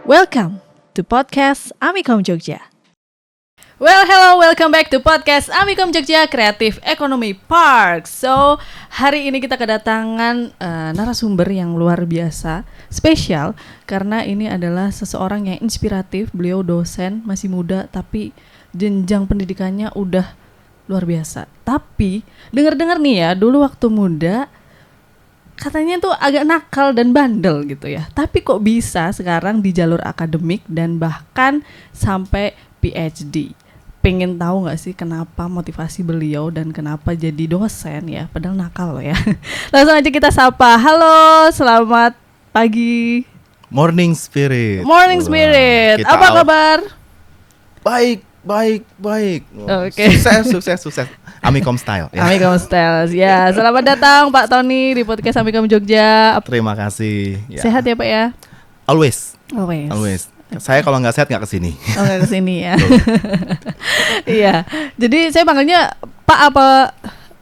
Welcome to podcast Amikom Jogja. Hello, welcome back to podcast Amikom Jogja Creative Economy Park. So, hari ini kita kedatangan narasumber yang luar biasa, spesial, karena ini adalah seseorang yang inspiratif. Beliau dosen, masih muda, tapi jenjang pendidikannya udah luar biasa. Tapi, dengar-dengar nih ya, dulu waktu muda, katanya tuh agak nakal dan bandel gitu ya. Tapi kok bisa sekarang di jalur akademik dan bahkan sampai PhD. Pengen tahu gak sih kenapa motivasi beliau dan kenapa jadi dosen ya, padahal nakal loh ya. Langsung aja kita sapa. Halo, selamat pagi. Morning Spirit. Morning Spirit. Apa kabar? Baik. Oke. Sukses. Amikom Style ya. Amikom Style. Ya, selamat datang Pak Tony di podcast Amikom Jogja. Terima kasih ya. Sehat ya Pak ya? Always. Saya kalau nggak sehat nggak kesini. Oh, nggak kesini ya. Iya. Jadi saya panggilnya Pak apa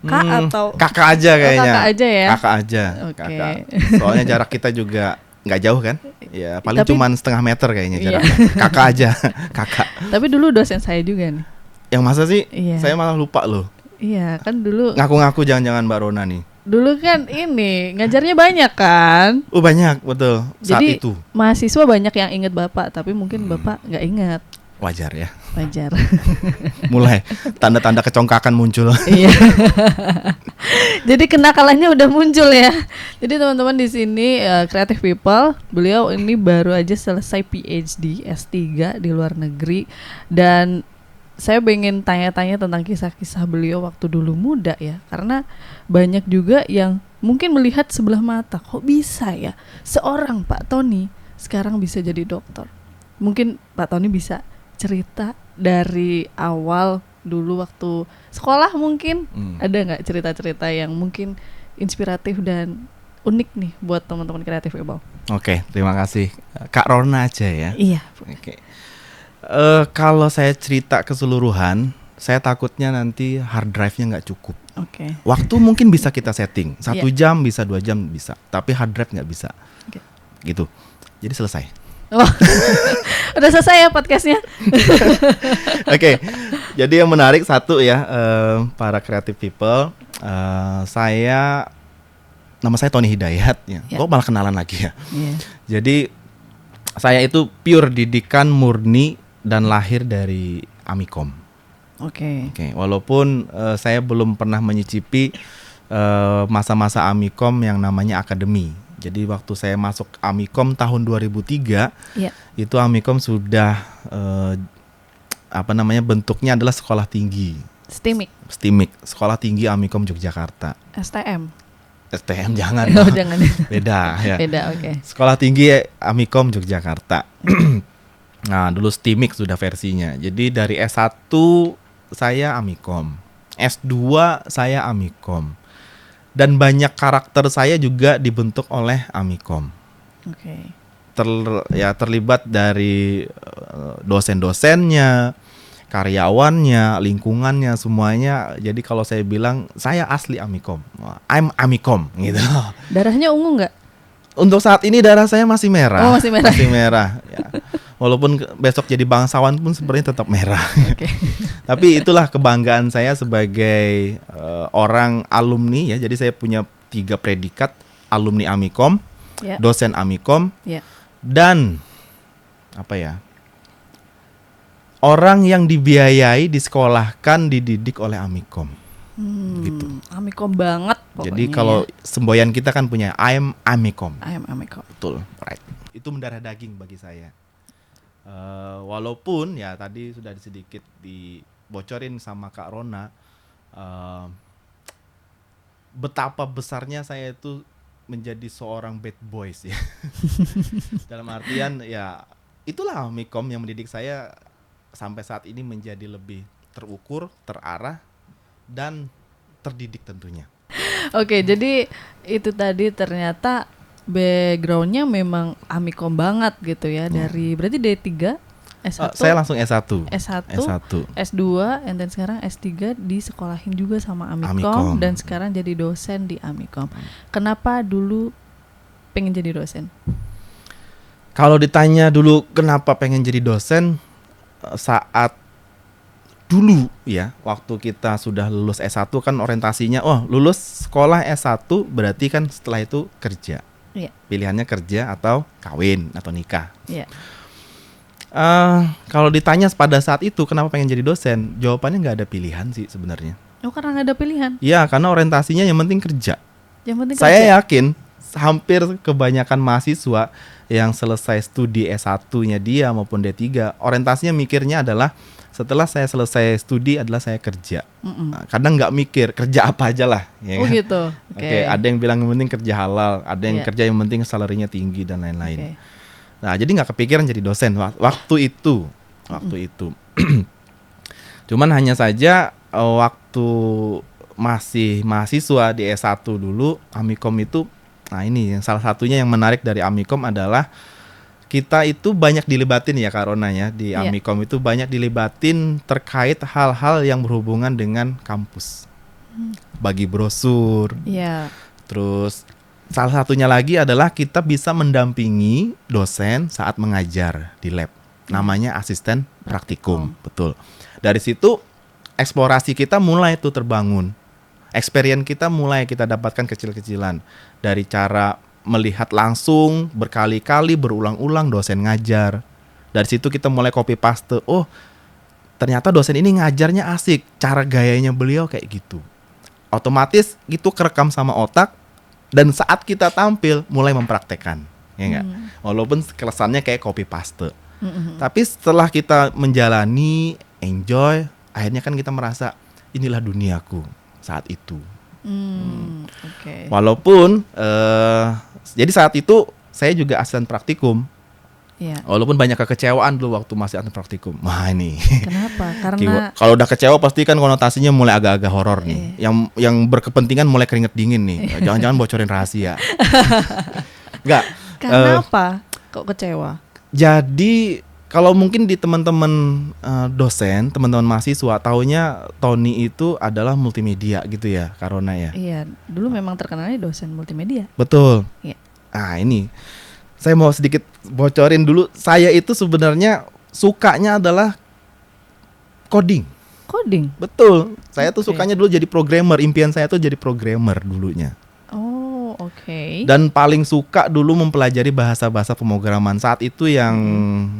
Kak atau Kakak aja kayaknya. Kakak aja ya. Kakak aja. Oke. Kakak. Soalnya jarak kita juga nggak jauh kan? Ya paling cuma setengah meter kayaknya jaraknya. Kakak aja. Kakak. Tapi dulu dosen saya juga nih. Yang masa sih? Iya. Saya malah lupa loh. Iya kan dulu. Ngaku-ngaku jangan-jangan Mbak Rona nih. Dulu kan ini ngajarnya banyak kan. Banyak betul. Saat jadi, itu. Mahasiswa banyak yang ingat Bapak, tapi mungkin Bapak nggak ingat. Wajar ya. Wajar. Mulai tanda-tanda kecongkakan muncul. Iya. Jadi kenakalannya udah muncul ya. Jadi teman-teman di sini Creative People, beliau ini baru aja selesai PhD S3 di luar negeri dan saya pengen tanya-tanya tentang kisah-kisah beliau waktu dulu muda ya, karena banyak juga yang mungkin melihat sebelah mata, kok bisa ya seorang Pak Tony sekarang bisa jadi dokter. Mungkin Pak Tony bisa cerita dari awal dulu waktu sekolah mungkin ada nggak cerita-cerita yang mungkin inspiratif dan unik nih buat teman-teman kreatif Ibu? Oke, terima kasih Kak Rona aja ya. Iya. Oke. Kalau saya cerita keseluruhan, saya takutnya nanti hard drive-nya nggak cukup. Oke. Waktu mungkin bisa kita setting 1 jam bisa 2 jam bisa, tapi hard drive nggak bisa. Gitu. Jadi selesai. Oh, udah selesai ya podcastnya. Oke. Jadi yang menarik satu ya, para creative people, nama saya Tony Hidayat ya. Kok malah kenalan lagi ya. Jadi saya itu pure didikan murni dan lahir dari Amikom. Oke. Walaupun saya belum pernah menyicipi masa-masa Amikom yang namanya akademi. Jadi waktu saya masuk Amikom tahun 2003, itu Amikom sudah bentuknya adalah sekolah tinggi. STIMIK, Sekolah Tinggi Amikom Yogyakarta. STM jangan. Oh, jangan. Beda ya. Beda, oke. Sekolah Tinggi Amikom Yogyakarta. Nah, dulu STIMIK sudah versinya. Jadi dari S1 saya Amikom. S2 saya Amikom. Dan banyak karakter saya juga dibentuk oleh Amikom. Oke. Terlibat dari dosen-dosennya, karyawannya, lingkungannya, semuanya. Jadi kalau saya bilang saya asli Amikom, I'm Amikom gitu. Darahnya ungu nggak? Untuk saat ini darah saya masih merah. Oh, masih merah. Masih merah. Ya. Walaupun besok jadi bangsawan pun sebenarnya tetap merah. Okay. Tapi itulah kebanggaan saya sebagai orang alumni ya. Jadi saya punya 3 predikat: alumni Amikom, dosen Amikom, dan orang yang dibiayai, disekolahkan, dididik oleh Amikom. Gitu. Amikom banget pokoknya. Jadi kalau semboyan kita kan punya I'm Amikom. Betul, right. Itu mendarah daging bagi saya. Walaupun ya tadi sudah sedikit dibocorin sama Kak Rona, betapa besarnya saya itu menjadi seorang bad boys ya. Dalam artian ya itulah Amikom yang mendidik saya sampai saat ini menjadi lebih terukur, terarah, dan terdidik tentunya. Oke, jadi itu tadi ternyata backgroundnya memang Amikom banget gitu ya. Dari berarti D3 S1. Saya langsung S1. S2, and then sekarang S3 disekolahin juga sama Amikom dan sekarang jadi dosen di Amikom. Kenapa dulu pengen jadi dosen? Kalau ditanya dulu kenapa pengen jadi dosen, saat dulu ya, waktu kita sudah lulus S1 kan orientasinya, lulus sekolah S1 berarti kan setelah itu kerja. Iya. Pilihannya kerja atau kawin atau nikah. Iya. Kalau ditanya pada saat itu kenapa pengen jadi dosen, jawabannya nggak ada pilihan sih sebenarnya. Oh, karena nggak ada pilihan? Iya, karena orientasinya yang penting kerja. Yang penting Saya kerja. yakin hampir kebanyakan mahasiswa yang selesai studi S1-nya dia maupun D3, orientasinya mikirnya adalah setelah saya selesai studi adalah saya kerja. Kadang nggak mikir kerja apa aja lah. Ya Oh kan? gitu. Oke, ada yang bilang yang penting kerja halal, ada yang kerja yang penting salarinya tinggi dan lain-lain. Nah, jadi nggak kepikiran jadi dosen waktu itu. Cuman hanya saja waktu masih mahasiswa di S1 dulu, Amikom itu, nah ini yang salah satunya yang menarik dari Amikom adalah kita itu banyak dilibatin ya Kak Rona ya, di Amikom itu banyak dilibatin terkait hal-hal yang berhubungan dengan kampus. Bagi brosur. Terus salah satunya lagi adalah kita bisa mendampingi dosen saat mengajar di lab. Namanya asisten praktikum, betul. Dari situ eksplorasi kita mulai tuh terbangun. Experience kita mulai kita dapatkan kecil-kecilan. Dari cara melihat langsung berkali-kali berulang-ulang dosen ngajar. Dari situ kita mulai copy paste. Oh, ternyata dosen ini ngajarnya asik. Cara gayanya beliau kayak gitu. Otomatis itu kerekam sama otak. Dan saat kita tampil mulai mempraktekkan, ya enggak? Walaupun kesannya kayak copy paste. Tapi setelah kita menjalani, enjoy, akhirnya kan kita merasa inilah duniaku saat itu. Walaupun jadi saat itu saya juga asisten praktikum. Walaupun banyak kekecewaan dulu waktu masih asisten praktikum. Wah ini. Kenapa? Karena kalau udah kecewa pasti kan konotasinya mulai agak-agak horor nih. Yang berkepentingan mulai keringet dingin nih. Jangan-jangan bocorin rahasia. Enggak. Kenapa kok kecewa? Jadi kalau mungkin di teman-teman dosen, teman-teman mahasiswa, taunya Tony itu adalah multimedia gitu ya, Karona ya. Iya, dulu memang terkenalnya dosen multimedia. Betul. Iya. Nah ini, saya mau sedikit bocorin dulu. Saya itu sebenarnya sukanya adalah coding. Coding? Betul. Saya tuh sukanya dulu jadi programmer. Impian saya tuh jadi programmer dulunya. Oh, oke. Dan paling suka dulu mempelajari bahasa-bahasa pemrograman. Saat itu yang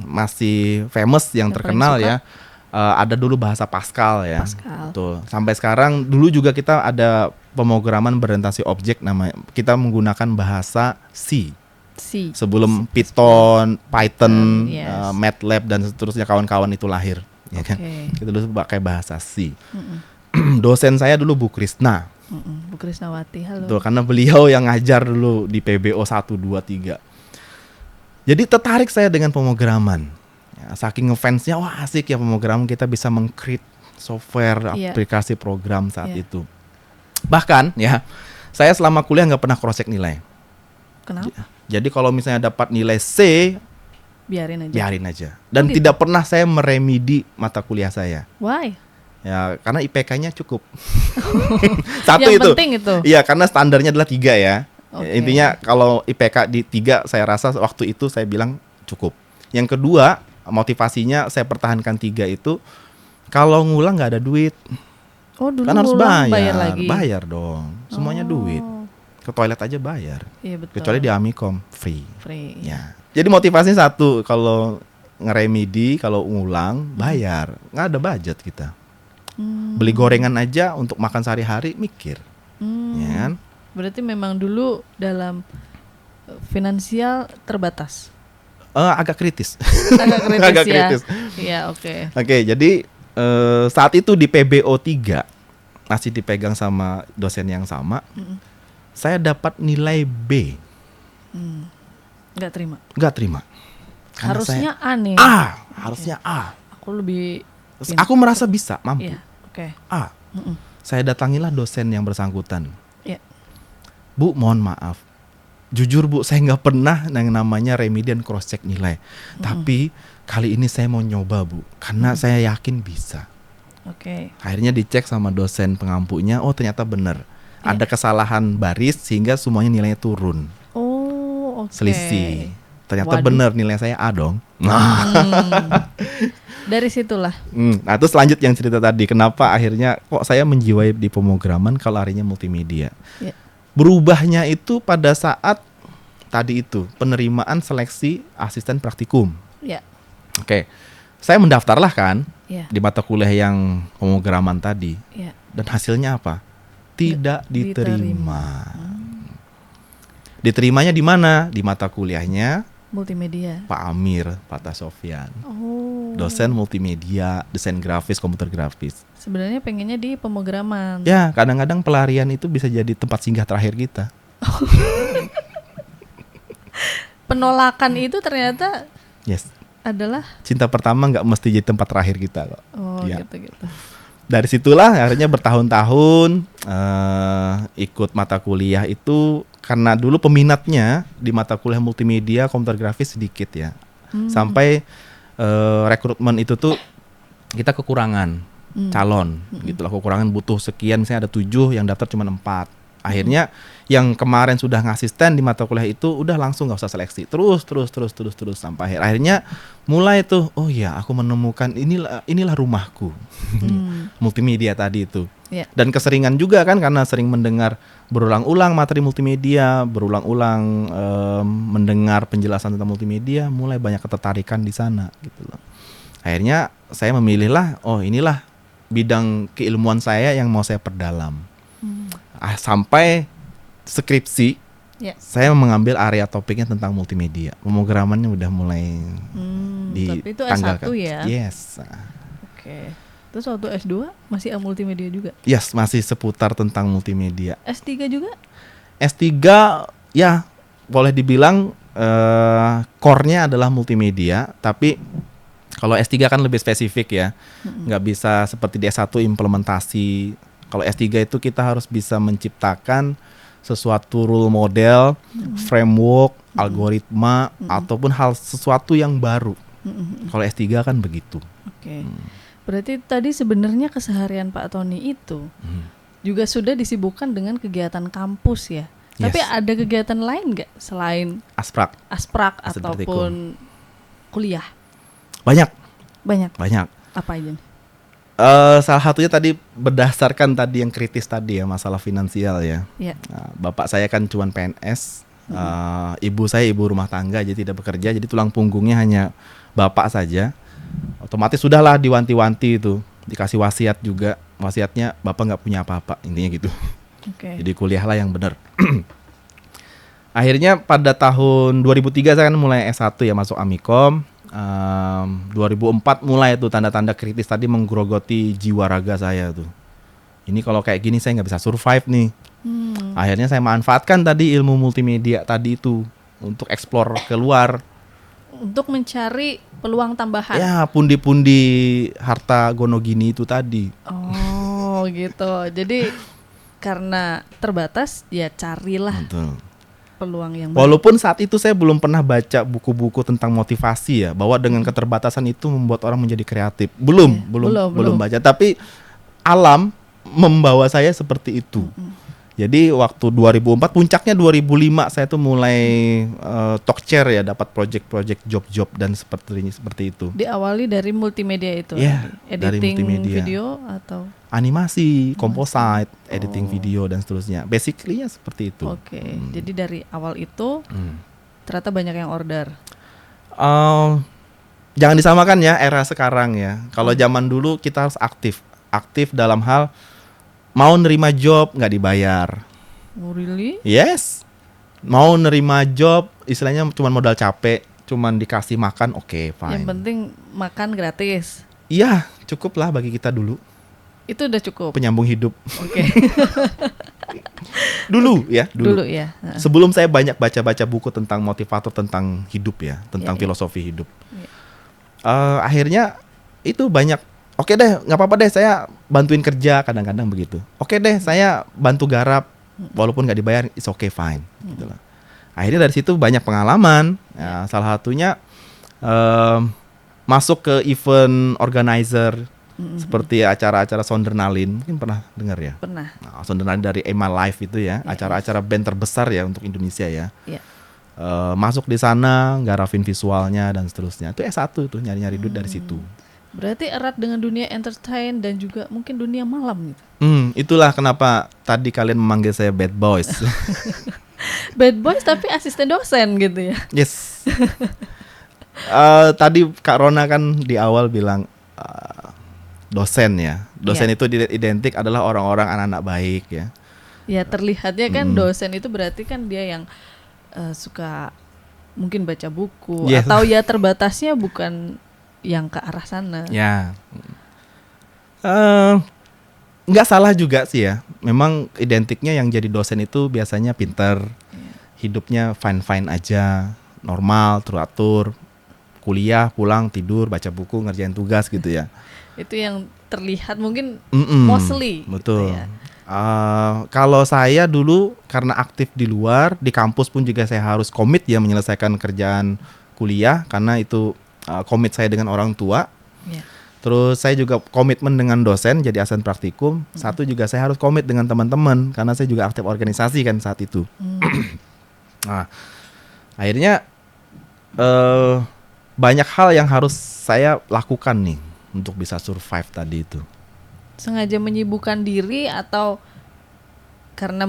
masih famous, yang terkenal ya. Ada dulu bahasa Pascal ya. Betul. Sampai sekarang dulu juga kita ada pemrograman berorientasi objek, namanya kita menggunakan bahasa C. Sebelum Python, MATLAB dan seterusnya kawan-kawan itu lahir, ya kan? Kita dulu pakai bahasa C. Dosen saya dulu Bu Krisna. Bu Krisnawati, halo. Betul, karena beliau yang ngajar dulu di PBO 1, 2, 3. Jadi tertarik saya dengan pemrograman. Ya, saking ngefansnya, wah asik ya pemrograman, kita bisa meng-create software, aplikasi program saat itu. Bahkan ya, saya selama kuliah nggak pernah cross check nilai. Kenapa? Jadi kalau misalnya dapat nilai C, biarin aja. Dan tidak pernah saya meremedi mata kuliah saya. Why? Ya karena IPK-nya cukup. Satu yang itu. Penting itu. Iya, karena standarnya adalah 3 ya. Intinya kalau IPK di 3, saya rasa waktu itu saya bilang cukup. Yang kedua, motivasinya saya pertahankan 3 itu, kalau ngulang nggak ada duit. Oh, dulu kan harus bayar lagi. Bayar dong. Semuanya duit. Ke toilet aja bayar. Iya, betul. Kecuali di Amikom free. Ya. Jadi motivasinya satu, kalau ngeremedi, kalau ngulang bayar. Nggak ada budget kita. Beli gorengan aja untuk makan sehari-hari mikir. Ya kan? Berarti memang dulu dalam finansial terbatas. Agak kritis. Agak kritis. Iya, oke. Oke, jadi saat itu di PBO 3 masih dipegang sama dosen yang sama. Saya dapat nilai B. Nggak terima. Karena harusnya A nih. Harusnya A. Aku lebih Aku merasa bisa, mampu. Iya, oke. A. Saya datangilah dosen yang bersangkutan. Iya. Bu, mohon maaf. Jujur Bu, saya nggak pernah yang namanya remedi dan cross check nilai. Tapi kali ini saya mau nyoba Bu, karena saya yakin bisa. Oke. Akhirnya dicek sama dosen pengampunya, oh ternyata benar. Ada kesalahan baris sehingga semuanya nilainya turun. Oh, oke. Selisih. Ternyata benar nilai saya A dong. Dari situlah. Nah terus lanjut yang cerita tadi, kenapa akhirnya kok saya menjiwai di pemrograman kalau larinya multimedia. Berubahnya itu pada saat tadi itu penerimaan seleksi asisten praktikum. Oke, saya mendaftarlah kan di mata kuliah yang pemrograman tadi, dan hasilnya apa? Tidak diterima. Diterimanya di mana? Di mata kuliahnya multimedia. Pak Amir Patasofyan. Dosen multimedia, desain grafis, komputer grafis. Sebenarnya pengennya di pemrograman. Ya, kadang-kadang pelarian itu bisa jadi tempat singgah terakhir kita. Penolakan itu ternyata adalah cinta pertama nggak mesti jadi tempat terakhir kita kok. Gitu. Dari situlah akhirnya bertahun-tahun ikut mata kuliah itu, karena dulu peminatnya di mata kuliah multimedia komputer grafis sedikit ya. Sampai rekrutmen itu tuh kita kekurangan calon gitu lah, kekurangan butuh sekian, misalnya ada 7 yang daftar cuma 4. Akhirnya yang kemarin sudah ngasisten di mata kuliah itu udah langsung nggak usah seleksi, terus sampai akhirnya mulai tuh, oh ya aku menemukan inilah rumahku. Multimedia tadi itu. Dan keseringan juga kan, karena sering mendengar berulang-ulang materi multimedia, berulang-ulang mendengar penjelasan tentang multimedia, mulai banyak ketertarikan di sana gitu loh. Akhirnya saya memilihlah, oh inilah bidang keilmuan saya yang mau saya perdalam. Sampai skripsi saya mengambil area topiknya tentang multimedia. Pemrogramannya udah mulai tapi itu S1 ya? Yes. Oke. Terus waktu S2 masih multimedia juga? Yes, masih seputar tentang multimedia. S3 juga? S3 ya boleh dibilang core-nya adalah multimedia, tapi kalau S3 kan lebih spesifik ya. Nggak bisa seperti di S1 implementasi. Kalau S3 itu kita harus bisa menciptakan sesuatu rule model, framework, algoritma, ataupun sesuatu yang baru. Kalau S3 kan begitu. Oke. Berarti tadi sebenarnya keseharian Pak Tony itu juga sudah disibukkan dengan kegiatan kampus ya. Tapi ada kegiatan lain nggak selain Asprak ataupun kuliah? Banyak. Apa aja nih? Salah satunya tadi berdasarkan tadi yang kritis tadi ya, masalah finansial ya. Nah, bapak saya kan cuma PNS, ibu saya ibu rumah tangga, jadi tidak bekerja, jadi tulang punggungnya hanya bapak saja. Otomatis sudahlah diwanti-wanti itu, dikasih wasiat juga, wasiatnya bapak nggak punya apa-apa, intinya gitu. Jadi kuliahlah yang benar. Akhirnya pada tahun 2003 saya kan mulai S1 ya, masuk Amikom. 2004 mulai tuh tanda-tanda kritis tadi menggerogoti jiwa raga saya tuh. Ini kalau kayak gini saya nggak bisa survive nih. Akhirnya saya manfaatkan tadi ilmu multimedia tadi itu untuk explore keluar, untuk mencari peluang tambahan. Ya, pundi-pundi harta gonogini itu tadi. Oh gitu. Jadi karena terbatas ya carilah. Betul. Peluang yang baik. Walaupun saat itu saya belum pernah baca buku-buku tentang motivasi ya, bahwa dengan keterbatasan itu membuat orang menjadi kreatif. Belum baca, tapi alam membawa saya seperti itu. Jadi waktu 2004, puncaknya 2005 saya tuh mulai talk chair ya, dapat project-project job-job dan seperti itu. Diawali dari multimedia itu. Editing video atau animasi, composite, editing video dan seterusnya. Basically ya seperti itu. Jadi dari awal itu ternyata banyak yang order. Jangan disamakan ya era sekarang ya. Kalau zaman dulu kita harus aktif dalam hal mau nerima job nggak dibayar. Oh really? Yes. Mau nerima job istilahnya cuma modal capek, cuma dikasih makan, oke, fine. Yang penting makan gratis. Iya, cukup lah bagi kita dulu. Itu udah cukup. Penyambung hidup. Dulu ya. Sebelum saya banyak baca-baca buku tentang motivator, tentang hidup ya, tentang filosofi hidup. Akhirnya itu banyak. Oke deh, nggak apa-apa deh, saya bantuin kerja, kadang-kadang begitu. Oke deh, saya bantu garap, walaupun nggak dibayar, it's okay, fine. Gitu lah. Akhirnya dari situ banyak pengalaman. Ya, salah satunya masuk ke event organizer, seperti acara-acara Sondernalin, mungkin pernah dengar ya? Pernah. Sondernalin dari Emma Live itu ya, acara-acara band terbesar ya untuk Indonesia ya. masuk di sana, garapin visualnya dan seterusnya. Itu S1 tuh, nyari-nyari duit dari situ. Berarti erat dengan dunia entertain dan juga mungkin dunia malam gitu. Itulah kenapa tadi kalian memanggil saya bad boys. Bad boys tapi asisten dosen gitu ya. Yes. Tadi Kak Rona kan di awal bilang dosen ya. Dosen itu identik adalah orang-orang anak-anak baik ya. Ya terlihatnya kan dosen itu berarti kan dia yang suka mungkin baca buku atau ya terbatasnya bukan yang ke arah sana. Ya, nggak salah juga sih ya. Memang identiknya yang jadi dosen itu biasanya pinter, hidupnya fine aja, normal, teratur, kuliah, pulang, tidur, baca buku, ngerjain tugas gitu ya. Itu yang terlihat mungkin mostly. Betul. Gitu ya. Kalau saya dulu karena aktif di luar, di kampus pun juga saya harus komit ya menyelesaikan kerjaan kuliah karena itu komit saya dengan orang tua. Yeah. Terus saya juga komitmen dengan dosen jadi asisten praktikum. Satu juga saya harus komit dengan teman-teman karena saya juga aktif organisasi kan saat itu. Nah, akhirnya banyak hal yang harus saya lakukan nih untuk bisa survive tadi itu. Sengaja menyibukkan diri atau karena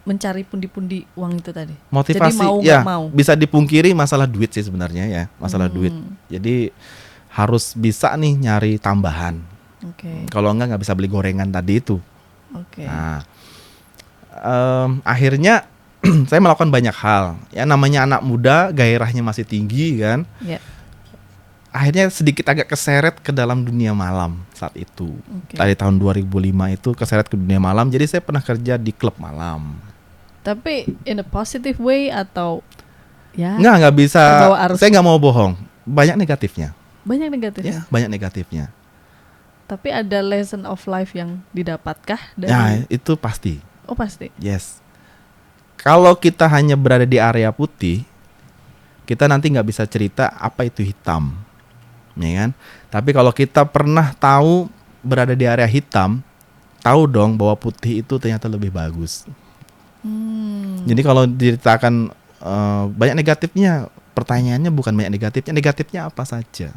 mencari pundi-pundi uang itu tadi? Motivasi. Jadi mau. Bisa dipungkiri masalah duit sih sebenarnya ya, masalah duit. Jadi harus bisa nih nyari tambahan. Kalau nggak bisa beli gorengan tadi itu. Nah, akhirnya saya melakukan banyak hal. Ya namanya anak muda, gairahnya masih tinggi kan. Yeah. Akhirnya sedikit agak keseret ke dalam dunia malam saat itu. Dari tahun 2005 itu keseret ke dunia malam. Jadi saya pernah kerja di klub malam. Tapi in a positive way atau ya? Nggak bisa. Saya nggak mau bohong. Banyak negatifnya. Banyak negatifnya? Ya, banyak negatifnya. Tapi ada lesson of life yang didapatkah? Ya, itu pasti. Oh pasti? Yes. Kalau kita hanya berada di area putih, kita nanti nggak bisa cerita apa itu hitam. Ya kan? Tapi kalau kita pernah tahu berada di area hitam, tahu dong bahwa putih itu ternyata lebih bagus. Jadi kalau diceritakan banyak negatifnya, pertanyaannya bukan banyak negatifnya apa saja.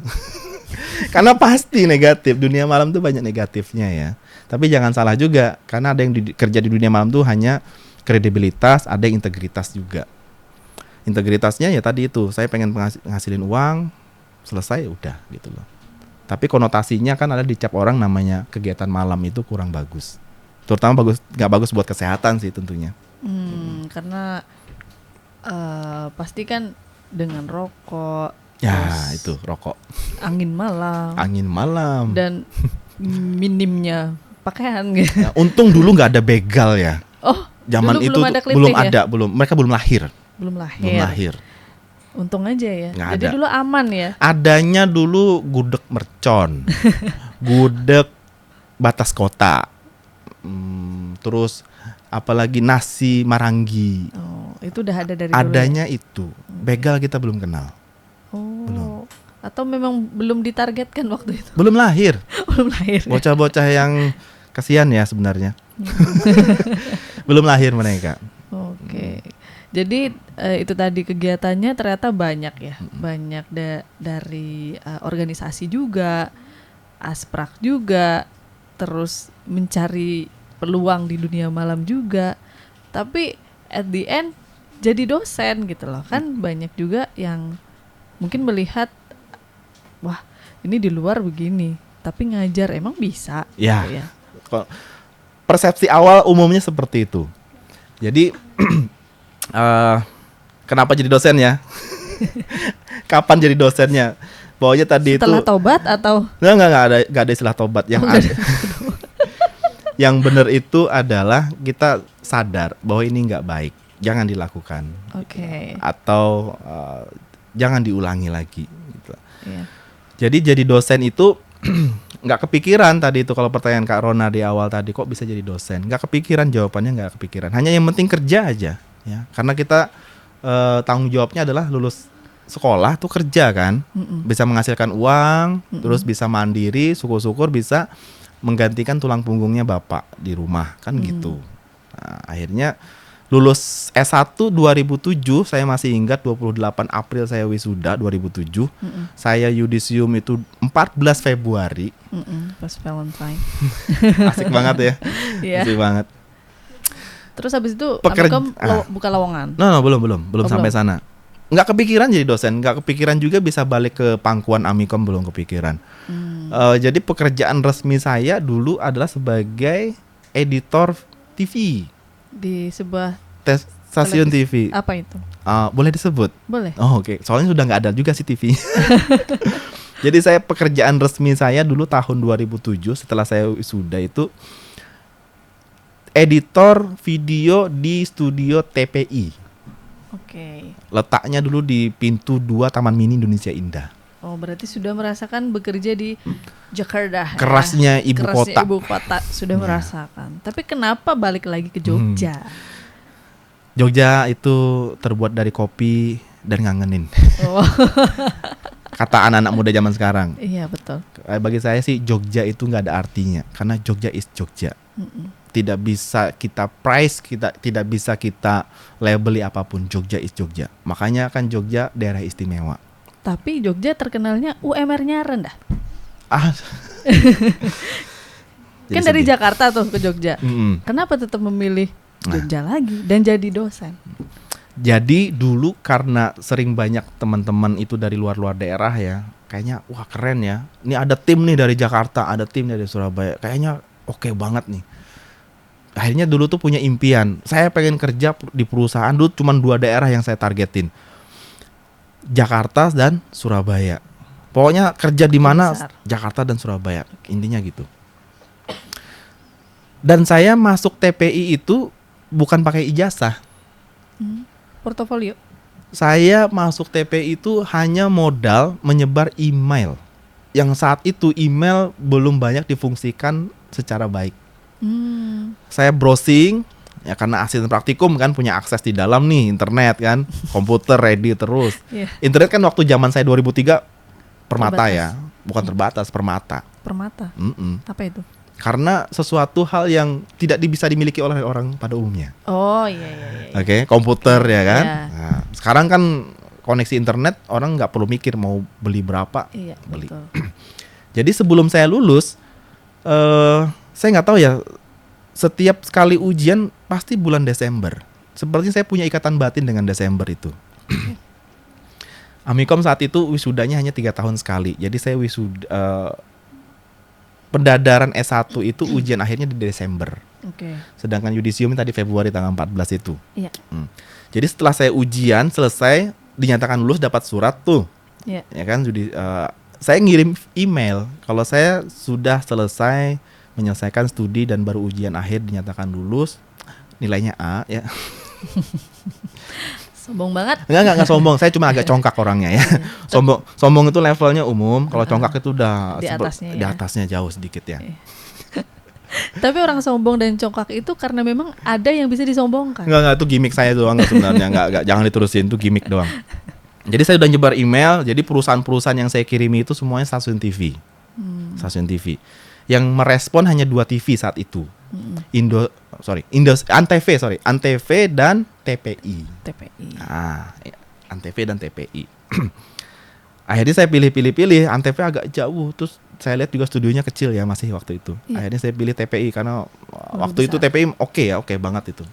Karena pasti negatif, dunia malam tuh banyak negatifnya ya. Tapi jangan salah juga, karena ada yang kerja di dunia malam tuh hanya kredibilitas, ada yang integritas juga. Integritasnya ya tadi itu, saya pengen ngasilin uang, selesai udah gitu loh. Tapi konotasinya kan ada dicap orang namanya kegiatan malam itu kurang bagus. Terutama nggak bagus buat kesehatan sih tentunya. Karena pasti kan dengan rokok. Ya itu rokok. Angin malam. Dan minimnya pakaian gitu. Ya, untung dulu nggak ada begal ya. Oh, zaman itu belum ada, mereka belum lahir. Belum lahir. Untung aja ya. Jadi dulu aman ya. Adanya dulu gudeg mercon, gudeg batas kota, terus apalagi nasi marangi. Oh, itu udah ada dari adanya dulu ya? Itu begal kita belum kenal. Oh. Belum. Atau memang belum ditargetkan waktu itu? Belum lahir. Belum lahir. Bocah-bocah yang kasihan ya sebenarnya. Belum lahir mereka. Oke. Jadi itu tadi kegiatannya ternyata banyak ya, banyak dari organisasi juga, asprak juga, terus mencari peluang di dunia malam juga. Tapi at the end jadi dosen gitu loh, kan banyak juga yang mungkin melihat, wah ini di luar begini, tapi ngajar emang bisa. Ya. Gitu ya. Persepsi awal umumnya seperti itu. Jadi kenapa jadi dosen ya? Kapan jadi dosennya? Pokoknya tadi setelah itu tobat atau? Nggak ada istilah tobat. Yang ada, yang benar itu adalah kita sadar bahwa ini nggak baik, jangan dilakukan. Atau jangan diulangi lagi. Gitu. Yeah. Jadi dosen itu nggak kepikiran tadi itu, kalau pertanyaan Kak Rona di awal tadi kok bisa jadi dosen, nggak kepikiran, jawabannya nggak kepikiran. Hanya yang penting kerja aja. Ya, karena kita tanggung jawabnya adalah lulus sekolah tuh kerja kan, bisa menghasilkan uang, terus bisa mandiri, syukur-syukur bisa menggantikan tulang punggungnya bapak di rumah kan gitu. Nah, akhirnya Lulus S1 2007, saya masih ingat 28 April saya wisuda 2007. Saya yudisium itu 14 Februari. Pas Valentine. Asik banget ya. Yeah. Asik banget. Terus habis itu Amikom buka lowongan. No, belum sampai sana. Nggak kepikiran jadi dosen, nggak kepikiran juga bisa balik ke pangkuan Amikom, belum kepikiran. Jadi pekerjaan resmi saya dulu adalah sebagai editor TV. Di sebuah stasiun TV. Apa itu? Boleh disebut? Boleh. Oh, oke. Soalnya sudah nggak ada juga sih TV. Jadi saya pekerjaan resmi saya dulu tahun 2007 setelah saya wisuda itu editor video di studio TPI. Oke. Letaknya dulu di pintu 2 Taman Mini Indonesia Indah. Oh, berarti sudah merasakan bekerja di Jakarta. Kerasnya ibu kota. Ibu kota sudah merasakan. Tapi kenapa balik lagi ke Jogja? Jogja itu terbuat dari kopi dan ngangenin. Oh. Kata anak-anak muda zaman sekarang. Iya, betul. Bagi saya sih Jogja itu nggak ada artinya, karena Jogja is Jogja. Tidak bisa kita price, tidak bisa kita labeli apapun. Jogja is Jogja. Makanya kan Jogja daerah istimewa. Tapi Jogja terkenalnya UMR-nya rendah. Kan dari Jakarta tuh ke Jogja. Kenapa tetap memilih Jogja lagi dan jadi dosen? Jadi dulu karena sering banyak teman-teman itu dari luar daerah ya, kayaknya wah keren ya. Ini ada tim nih dari Jakarta, ada tim dari Surabaya. Kayaknya oke banget nih. Akhirnya dulu tuh punya impian. Saya pengen kerja di perusahaan, dulu cuma 2 daerah yang saya targetin. Jakarta dan Surabaya. Pokoknya kerja di mana Jakarta dan Surabaya. Intinya gitu. Dan saya masuk TPI itu bukan pakai ijazah. Portofolio. Saya masuk TPI itu hanya modal menyebar email. Yang saat itu email belum banyak difungsikan secara baik. Saya browsing ya, karena asisten praktikum kan punya akses di dalam nih internet kan, komputer ready terus. Internet kan waktu zaman saya 2003 permata terbatas. Ya, bukan terbatas, permata. Permata. Apa itu? Karena sesuatu hal yang tidak bisa dimiliki oleh orang pada umumnya. Oh iya. Oke, komputer ya kan. Nah, sekarang kan koneksi internet orang nggak perlu mikir mau beli berapa, beli. Jadi sebelum saya lulus, saya nggak tahu ya. Setiap sekali ujian pasti bulan Desember. Sepertinya saya punya ikatan batin dengan Desember itu. Amikom saat itu wisudanya hanya 3 tahun sekali. Jadi saya pendadaran S1 itu ujian akhirnya di Desember. Sedangkan yudisium tadi Februari tanggal 14 itu. Jadi setelah saya ujian selesai, dinyatakan lulus, dapat surat tuh. Ya kan, saya ngirim email kalau saya sudah selesai menyelesaikan studi dan baru ujian akhir dinyatakan lulus, nilainya A ya. Sombong banget. Enggak sombong, saya cuma agak congkak orangnya ya. Sombong itu levelnya umum, kalau congkak itu udah di atasnya jauh sedikit ya. Tapi orang sombong dan congkak itu karena memang ada yang bisa disombongkan. Enggak, itu gimmick saya doang sebenarnya. Enggak, jangan diterusin, itu gimmick doang. Jadi saya udah nyebar email, jadi perusahaan-perusahaan yang saya kirimi itu semuanya stasiun TV. Stasiun TV. Yang merespon hanya 2 TV saat itu. Antv dan TPI. Antv dan TPI. Akhirnya saya pilih. Antv agak jauh, terus saya lihat juga studionya kecil ya masih waktu itu. Akhirnya saya pilih TPI karena waktu itu TPI oke banget itu.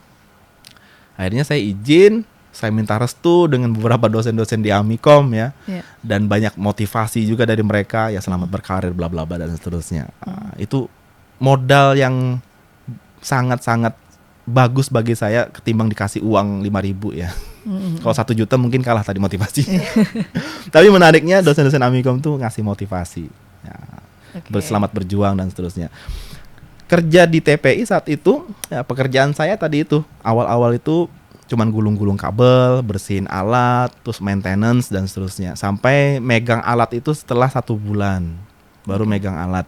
Akhirnya saya izin, saya minta restu dengan beberapa dosen-dosen di Amikom ya. Dan banyak motivasi juga dari mereka ya, selamat berkarir bla bla bla dan seterusnya. Itu modal yang sangat-sangat bagus bagi saya ketimbang dikasih uang 5.000 ya. Kalau 1 juta mungkin kalah tadi motivasi. Tapi menariknya dosen-dosen Amikom tuh ngasih motivasi ya, selamat berjuang dan seterusnya. Kerja di TPI saat itu ya, pekerjaan saya tadi itu awal-awal itu cuman gulung-gulung kabel, bersihin alat, terus maintenance dan seterusnya. Sampai megang alat itu setelah 1 bulan baru megang alat.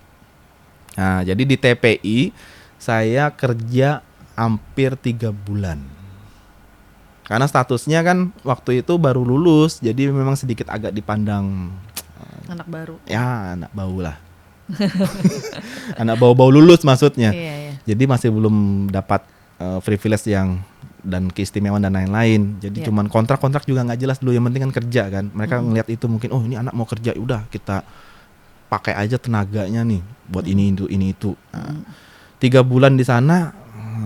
Nah, jadi di TPI saya kerja hampir 3 bulan. Karena statusnya kan waktu itu baru lulus, jadi memang sedikit agak dipandang anak baru. Ya, anak bau lah. Anak bau-bau lulus maksudnya. Jadi masih belum dapat privilege yang dan keistimewaan dan lain-lain. Jadi cuman kontrak juga nggak jelas dulu, yang penting kan kerja kan. Mereka ngelihat itu mungkin, oh ini anak mau kerja, udah kita pakai aja tenaganya nih buat ini itu. Nah, 3 bulan di sana,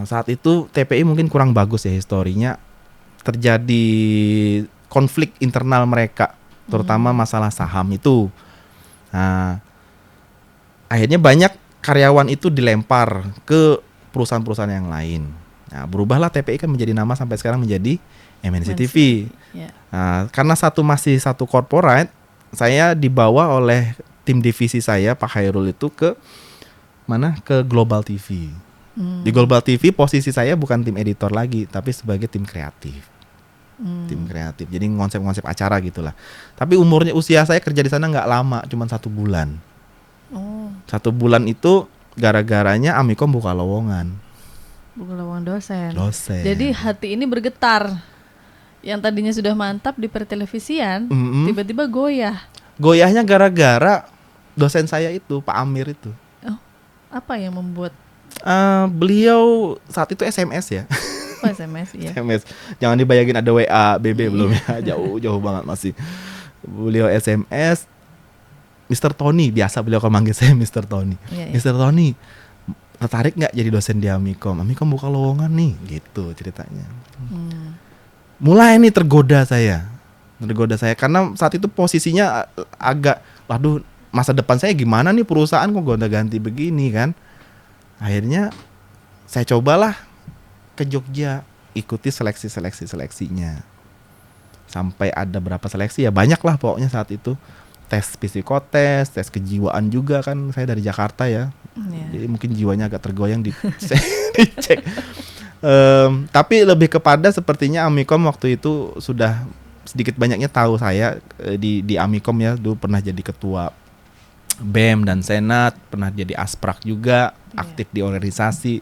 saat itu TPI mungkin kurang bagus ya historinya, terjadi konflik internal mereka, terutama masalah saham itu. Nah, akhirnya banyak karyawan itu dilempar ke perusahaan-perusahaan yang lain. Nah, berubahlah TPI kan menjadi nama sampai sekarang menjadi MNC TV. Nah, karena masih satu corporate, saya dibawa oleh tim divisi saya, Pak Hairul itu ke mana? Ke Global TV. Di Global TV posisi saya bukan tim editor lagi, tapi sebagai tim kreatif. Tim kreatif. Jadi konsep-konsep acara gitulah. Tapi usia saya kerja di sana nggak lama, cuma 1 bulan. 1 bulan itu gara-garanya Amikom buka lowongan. Buka lowongan dosen. Jadi hati ini bergetar. Yang tadinya sudah mantap di pertelevisian, tiba-tiba goyah. Goyahnya gara-gara dosen saya itu, Pak Amir itu. Oh, apa yang membuat? Beliau saat itu SMS ya. Oh, SMS ya. SMS. Jangan dibayangin ada WA, BB belum ya. Jauh banget masih. Beliau SMS, Mr. Tony, biasa beliau kalau manggil saya Mr. Tony. Mr. Tony, tertarik nggak jadi dosen di Amikom? Amikom buka lowongan nih, gitu ceritanya. Mulai nih tergoda saya karena saat itu posisinya agak, waduh, masa depan saya gimana nih, perusahaan kok gonta-ganti begini kan. Akhirnya saya cobalah ke Jogja, ikuti seleksinya. Sampai ada berapa seleksi ya, banyak lah pokoknya saat itu. Tes psikotes, tes kejiwaan juga kan, saya dari Jakarta ya. Jadi mungkin jiwanya agak tergoyang dicek. Tapi lebih kepada sepertinya Amikom waktu itu sudah sedikit banyaknya tahu saya di Amikom ya, dulu pernah jadi ketua BEM dan Senat, pernah jadi Asprak juga, aktif di organisasi.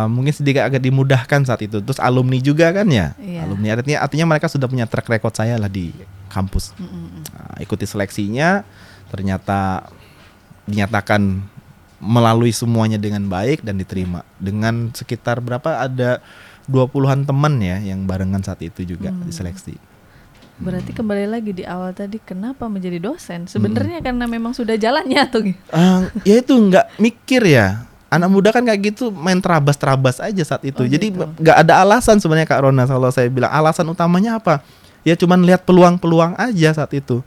Mungkin sedikit agak dimudahkan saat itu. Terus alumni juga kan ya, alumni artinya mereka sudah punya track record saya lah di kampus. Ikuti seleksinya, ternyata dinyatakan melalui semuanya dengan baik dan diterima. Dengan sekitar berapa, ada 20-an teman ya yang barengan saat itu juga diseleksi. Berarti kembali lagi di awal tadi, kenapa menjadi dosen? Sebenarnya karena memang sudah jalannya tuh. Ya itu nggak mikir ya. Anak muda kan kayak gitu, main terabas aja saat itu. Jadi nggak ada alasan sebenarnya Kak Rona. Kalau saya bilang alasan utamanya apa? Ya cuman lihat peluang-peluang aja saat itu.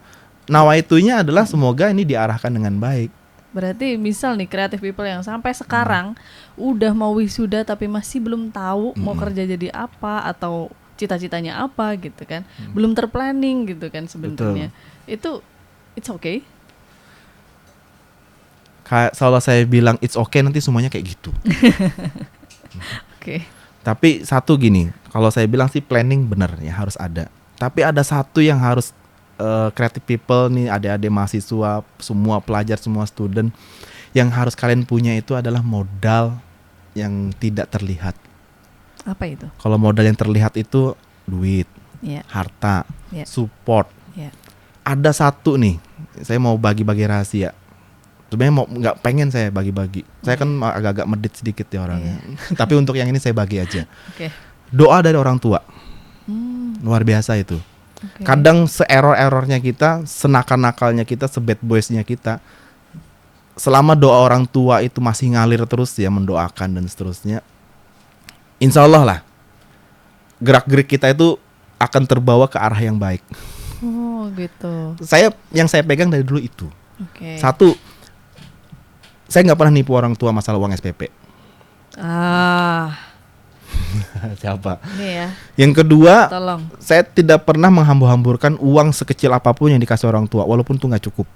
Nawaitunya adalah semoga ini diarahkan dengan baik. Berarti misal nih creative people yang sampai sekarang udah mau wisuda tapi masih belum tahu mau kerja jadi apa atau cita-citanya apa gitu kan, belum terplanning gitu kan sebenarnya. Itu it's okay. Kalau saya bilang it's okay, nanti semuanya kayak gitu. Oke. Tapi satu gini, kalau saya bilang sih planning bener ya, harus ada. Tapi ada satu yang harus creative people nih, adik-adik mahasiswa, semua pelajar, semua student, yang harus kalian punya itu adalah modal yang tidak terlihat. Apa itu? Kalau modal yang terlihat itu duit, harta, support. Ada satu nih, saya mau bagi-bagi rahasia. Sebenarnya nggak pengen saya bagi-bagi. Saya kan agak-agak medit sedikit ya orangnya. Tapi untuk yang ini saya bagi aja. Doa dari orang tua, luar biasa itu. Kadang se-error-errornya kita, senakal-nakalnya kita, se-bad boysnya kita, selama doa orang tua itu masih ngalir terus ya, mendoakan dan seterusnya, insya Allah lah gerak-gerik kita itu akan terbawa ke arah yang baik. Oh gitu. Yang saya pegang dari dulu itu. Satu, saya nggak pernah nipu orang tua masalah uang SPP. Siapa? Ini ya. Yang kedua, saya tidak pernah menghambur-hamburkan uang sekecil apapun yang dikasih orang tua, walaupun tuh nggak cukup.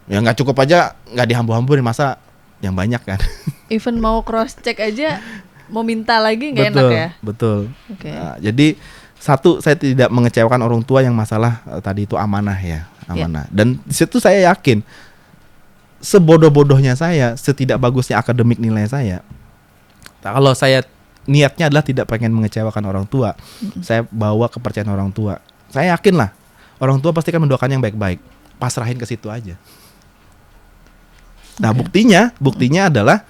Ya nggak cukup aja, nggak dihambur-hamburin, masa yang banyak kan? Even mau cross check aja, mau minta lagi nggak enak ya? Betul. Nah, jadi satu, saya tidak mengecewakan orang tua yang masalah tadi itu amanah ya, amanah. Dan di situ saya yakin, sebodoh-bodohnya saya, setidak bagusnya akademik nilai saya, kalau saya niatnya adalah tidak pengen mengecewakan orang tua, saya bawa kepercayaan orang tua. Saya yakin lah, orang tua pasti kan mendoakan yang baik-baik. Pasrahin ke situ aja. Nah buktinya adalah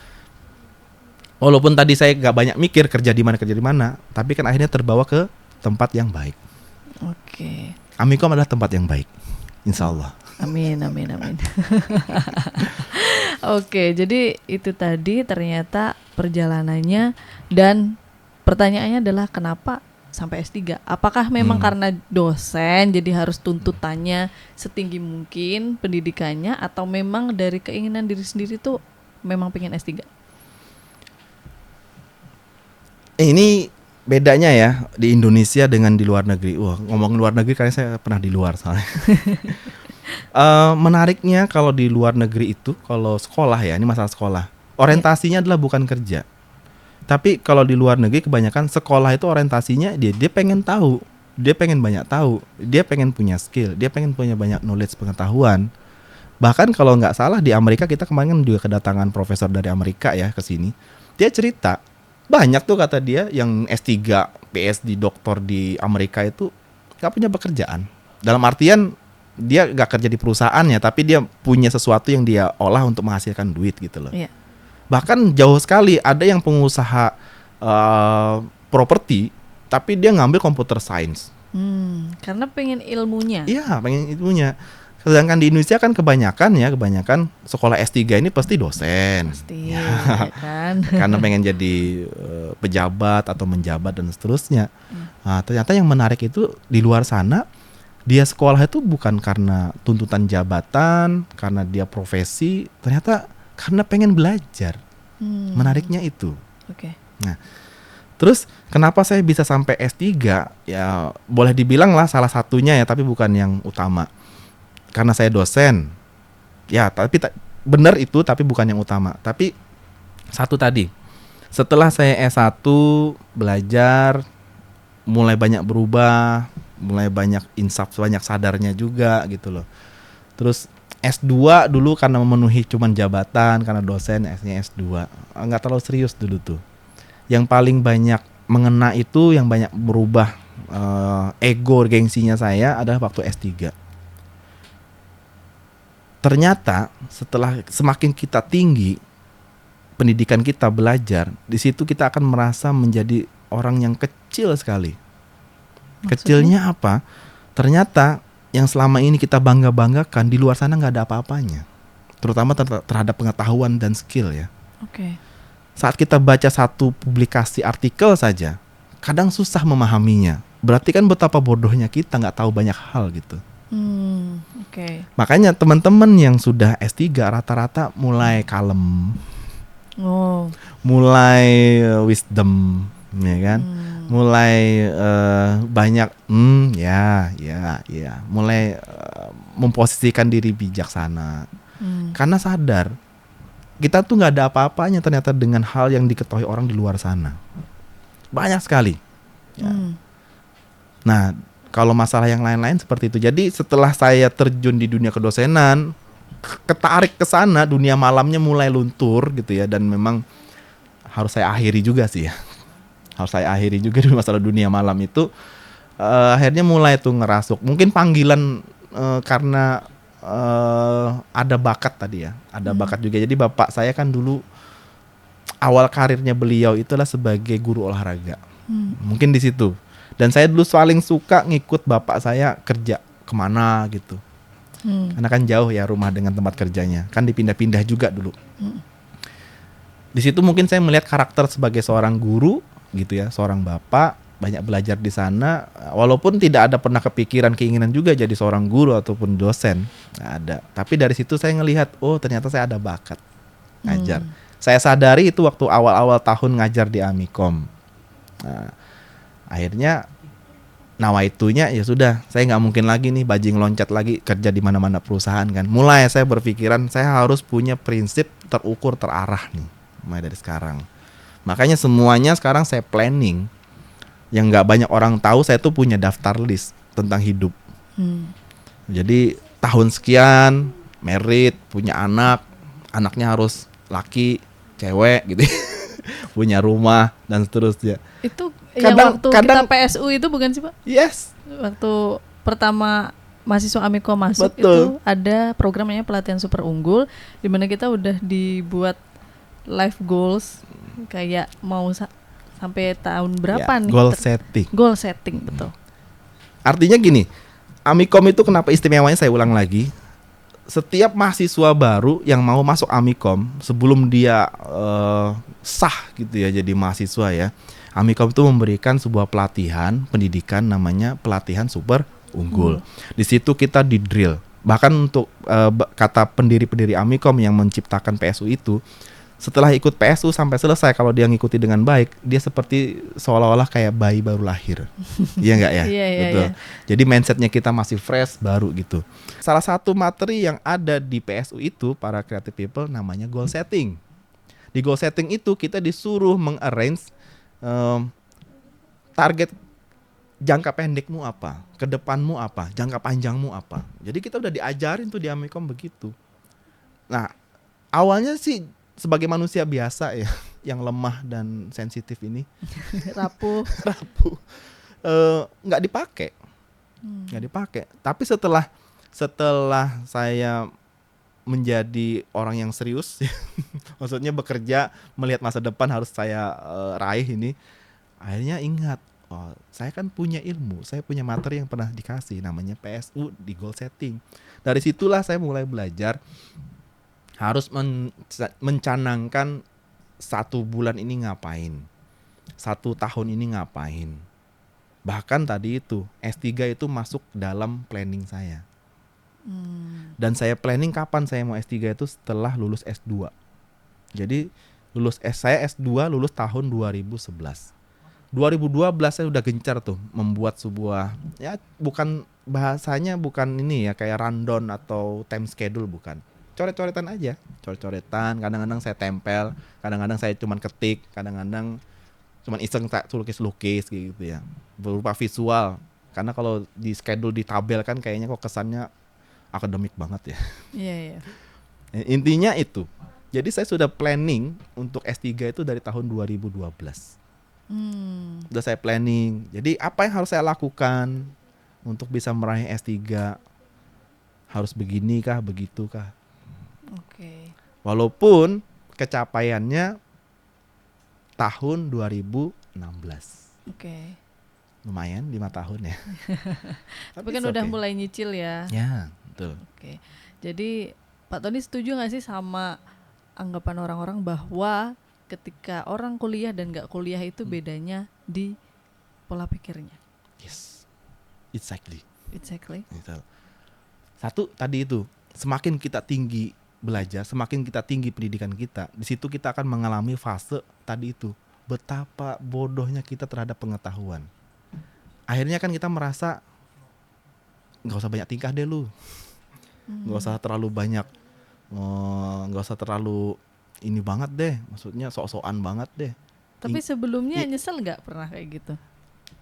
Walaupun tadi saya gak banyak mikir kerja di mana, tapi kan akhirnya terbawa ke tempat yang baik. Oke. Amikom adalah tempat yang baik, insya Allah. Amin. Oke, jadi itu tadi ternyata perjalanannya, dan pertanyaannya adalah kenapa sampai S3? Apakah memang karena dosen jadi harus tuntutannya setinggi mungkin pendidikannya, atau memang dari keinginan diri sendiri tuh memang pengen S3? Ini bedanya ya di Indonesia dengan di luar negeri. Wah, ngomong luar negeri karena saya pernah di luar soalnya. Menariknya kalau di luar negeri itu, kalau sekolah ya, ini masalah sekolah, orientasinya adalah bukan kerja. Tapi kalau di luar negeri kebanyakan sekolah itu orientasinya dia pengen tahu, dia pengen banyak tahu, dia pengen punya skill, dia pengen punya banyak knowledge, pengetahuan. Bahkan kalau nggak salah di Amerika, kita kemarin juga kedatangan profesor dari Amerika ya ke sini. Dia cerita banyak tuh kata dia yang S3, PhD, doktor di Amerika itu nggak punya pekerjaan. Dalam artian dia nggak kerja di perusahaannya, tapi dia punya sesuatu yang dia olah untuk menghasilkan duit gitu loh. Yeah. Bahkan jauh sekali ada yang pengusaha properti, tapi dia ngambil computer science. Karena pengen ilmunya. Iya, pengen ilmunya. Sedangkan di Indonesia kan kebanyakan sekolah S3 ini pasti dosen. Pasti, ya kan. Karena pengen jadi pejabat atau menjabat dan seterusnya. Nah, ternyata yang menarik itu di luar sana, dia sekolah itu bukan karena tuntutan jabatan, karena dia profesi, ternyata karena pengen belajar. Menariknya itu. Oke. Nah, terus kenapa saya bisa sampai S3? Ya boleh dibilang lah salah satunya ya, tapi bukan yang utama. Karena saya dosen, ya tapi benar itu, tapi bukan yang utama. Tapi satu tadi, setelah saya S1 belajar, mulai banyak berubah, mulai banyak insaf, banyak sadarnya juga gitu loh. Terus S2 dulu karena memenuhi cuman jabatan, karena dosen, S2 nggak terlalu serius dulu tuh. Yang paling banyak mengena itu, yang banyak berubah ego, gengsinya saya adalah waktu S3. Ternyata setelah semakin kita tinggi pendidikan kita, belajar, di situ kita akan merasa menjadi orang yang kecil sekali. Maksudnya? Kecilnya apa? Ternyata yang selama ini kita bangga-banggakan di luar sana nggak ada apa-apanya. Terutama terhadap pengetahuan dan skill ya. Oke. Saat kita baca satu publikasi artikel saja, kadang susah memahaminya. Berarti kan betapa bodohnya kita nggak tahu banyak hal gitu. Okay. Makanya teman-teman yang sudah S3 rata-rata mulai kalem, mulai wisdom, ya kan, mulai banyak, mulai memposisikan diri bijaksana, karena sadar kita tuh nggak ada apa-apanya ternyata dengan hal yang diketahui orang di luar sana, banyak sekali. Ya. Nah, kalau masalah yang lain-lain seperti itu. Jadi setelah saya terjun di dunia kedosenan, ketarik ke sana, dunia malamnya mulai luntur gitu ya. Dan memang harus saya akhiri juga sih ya. Harus saya akhiri juga di masalah dunia malam itu. Akhirnya mulai tuh ngerasuk. Mungkin panggilan karena ada bakat tadi ya. Ada bakat juga. Jadi bapak saya kan dulu awal karirnya beliau itulah sebagai guru olahraga. Mungkin di situ. Dan saya dulu paling suka ngikut bapak saya kerja kemana gitu. Karena kan jauh ya rumah dengan tempat kerjanya. Kan dipindah-pindah juga dulu. Di situ mungkin saya melihat karakter sebagai seorang guru gitu ya, seorang bapak, banyak belajar di sana. Walaupun tidak ada pernah kepikiran keinginan juga jadi seorang guru ataupun dosen, nggak ada. Tapi dari situ saya ngelihat, oh ternyata saya ada bakat ngajar. Saya sadari itu waktu awal-awal tahun ngajar di Amikom. Nah, akhirnya nawaitunya ya sudah, saya nggak mungkin lagi nih bajing loncat lagi kerja di mana-mana perusahaan kan. Mulai saya berpikiran saya harus punya prinsip terukur, terarah nih mulai dari sekarang. Makanya semuanya sekarang saya planning. Yang nggak banyak orang tahu, saya tuh punya daftar list tentang hidup. Jadi tahun sekian married, punya anak, anaknya harus laki, cewek gitu. Punya rumah dan seterusnya. Itu yang waktu kita PSU itu bukan sih Pak? Yes. Waktu pertama mahasiswa Amikom masuk. Betul. Itu ada program namanya pelatihan super unggul, di mana kita udah dibuat life goals kayak mau sampai tahun berapa nih? Goal setting, betul. Artinya gini, Amikom itu kenapa istimewanya, saya ulang lagi. Setiap mahasiswa baru yang mau masuk Amikom, sebelum dia sah gitu ya jadi mahasiswa ya, Amikom itu memberikan sebuah pelatihan pendidikan namanya pelatihan super unggul. Di situ kita di drill. Bahkan untuk kata pendiri-pendiri Amikom yang menciptakan PSU itu, setelah ikut PSU sampai selesai, kalau dia ngikuti dengan baik, dia seperti seolah-olah kayak bayi baru lahir. Iya nggak ya? Betul. Jadi mindsetnya kita masih fresh, baru gitu. Salah satu materi yang ada di PSU itu, para creative people, namanya goal setting. Di goal setting itu kita disuruh mengarrange target jangka pendekmu apa, ke depanmu apa, jangka panjangmu apa. Jadi kita udah diajarin tuh di Amikom begitu. Nah, awalnya sih sebagai manusia biasa ya, yang lemah dan sensitif ini, rapuh, nggak dipakai. Tapi setelah saya menjadi orang yang serius, maksudnya bekerja, melihat masa depan harus saya raih ini, akhirnya ingat, oh, saya kan punya ilmu, saya punya materi yang pernah dikasih, namanya PSU di goal setting. Dari situlah saya mulai belajar harus mencanangkan 1 bulan ini ngapain, 1 tahun ini ngapain. Bahkan tadi itu S3 itu masuk dalam planning saya. Dan saya planning kapan saya mau S3 itu setelah lulus S2. Jadi saya S2 lulus tahun 2011. 2012 saya udah gencar tuh membuat sebuah, ya bukan bahasanya bukan ini ya kayak rundown atau time schedule, bukan. Coret-coretan aja, kadang-kadang saya tempel, kadang-kadang saya cuman ketik, kadang-kadang cuman iseng lukis-lukis gitu ya, berupa visual. Karena kalau di schedule, di tabel kan kayaknya kok kesannya akademik banget ya. Iya. Intinya itu. Jadi saya sudah planning untuk S3 itu dari tahun 2012. Sudah saya planning. Jadi apa yang harus saya lakukan untuk bisa meraih S3? Harus begini kah, begitu kah? Oke. Walaupun kecapaiannya tahun 2016. Oke. Lumayan 5 tahun ya. Tapi kan udah mulai nyicil ya. Ya, betul. Oke. Jadi Pak Tony setuju gak sih sama anggapan orang-orang bahwa ketika orang kuliah dan gak kuliah itu bedanya di pola pikirnya? Yes, exactly. Betul. Satu tadi itu, semakin kita tinggi belajar, semakin kita tinggi pendidikan kita, di situ kita akan mengalami fase tadi itu, betapa bodohnya kita terhadap pengetahuan. Akhirnya kan kita merasa nggak usah banyak tingkah deh lu, nggak usah terlalu banyak, nggak usah terlalu ini banget deh, maksudnya sok-sokan banget deh. Tapi sebelumnya nyesel nggak pernah kayak gitu?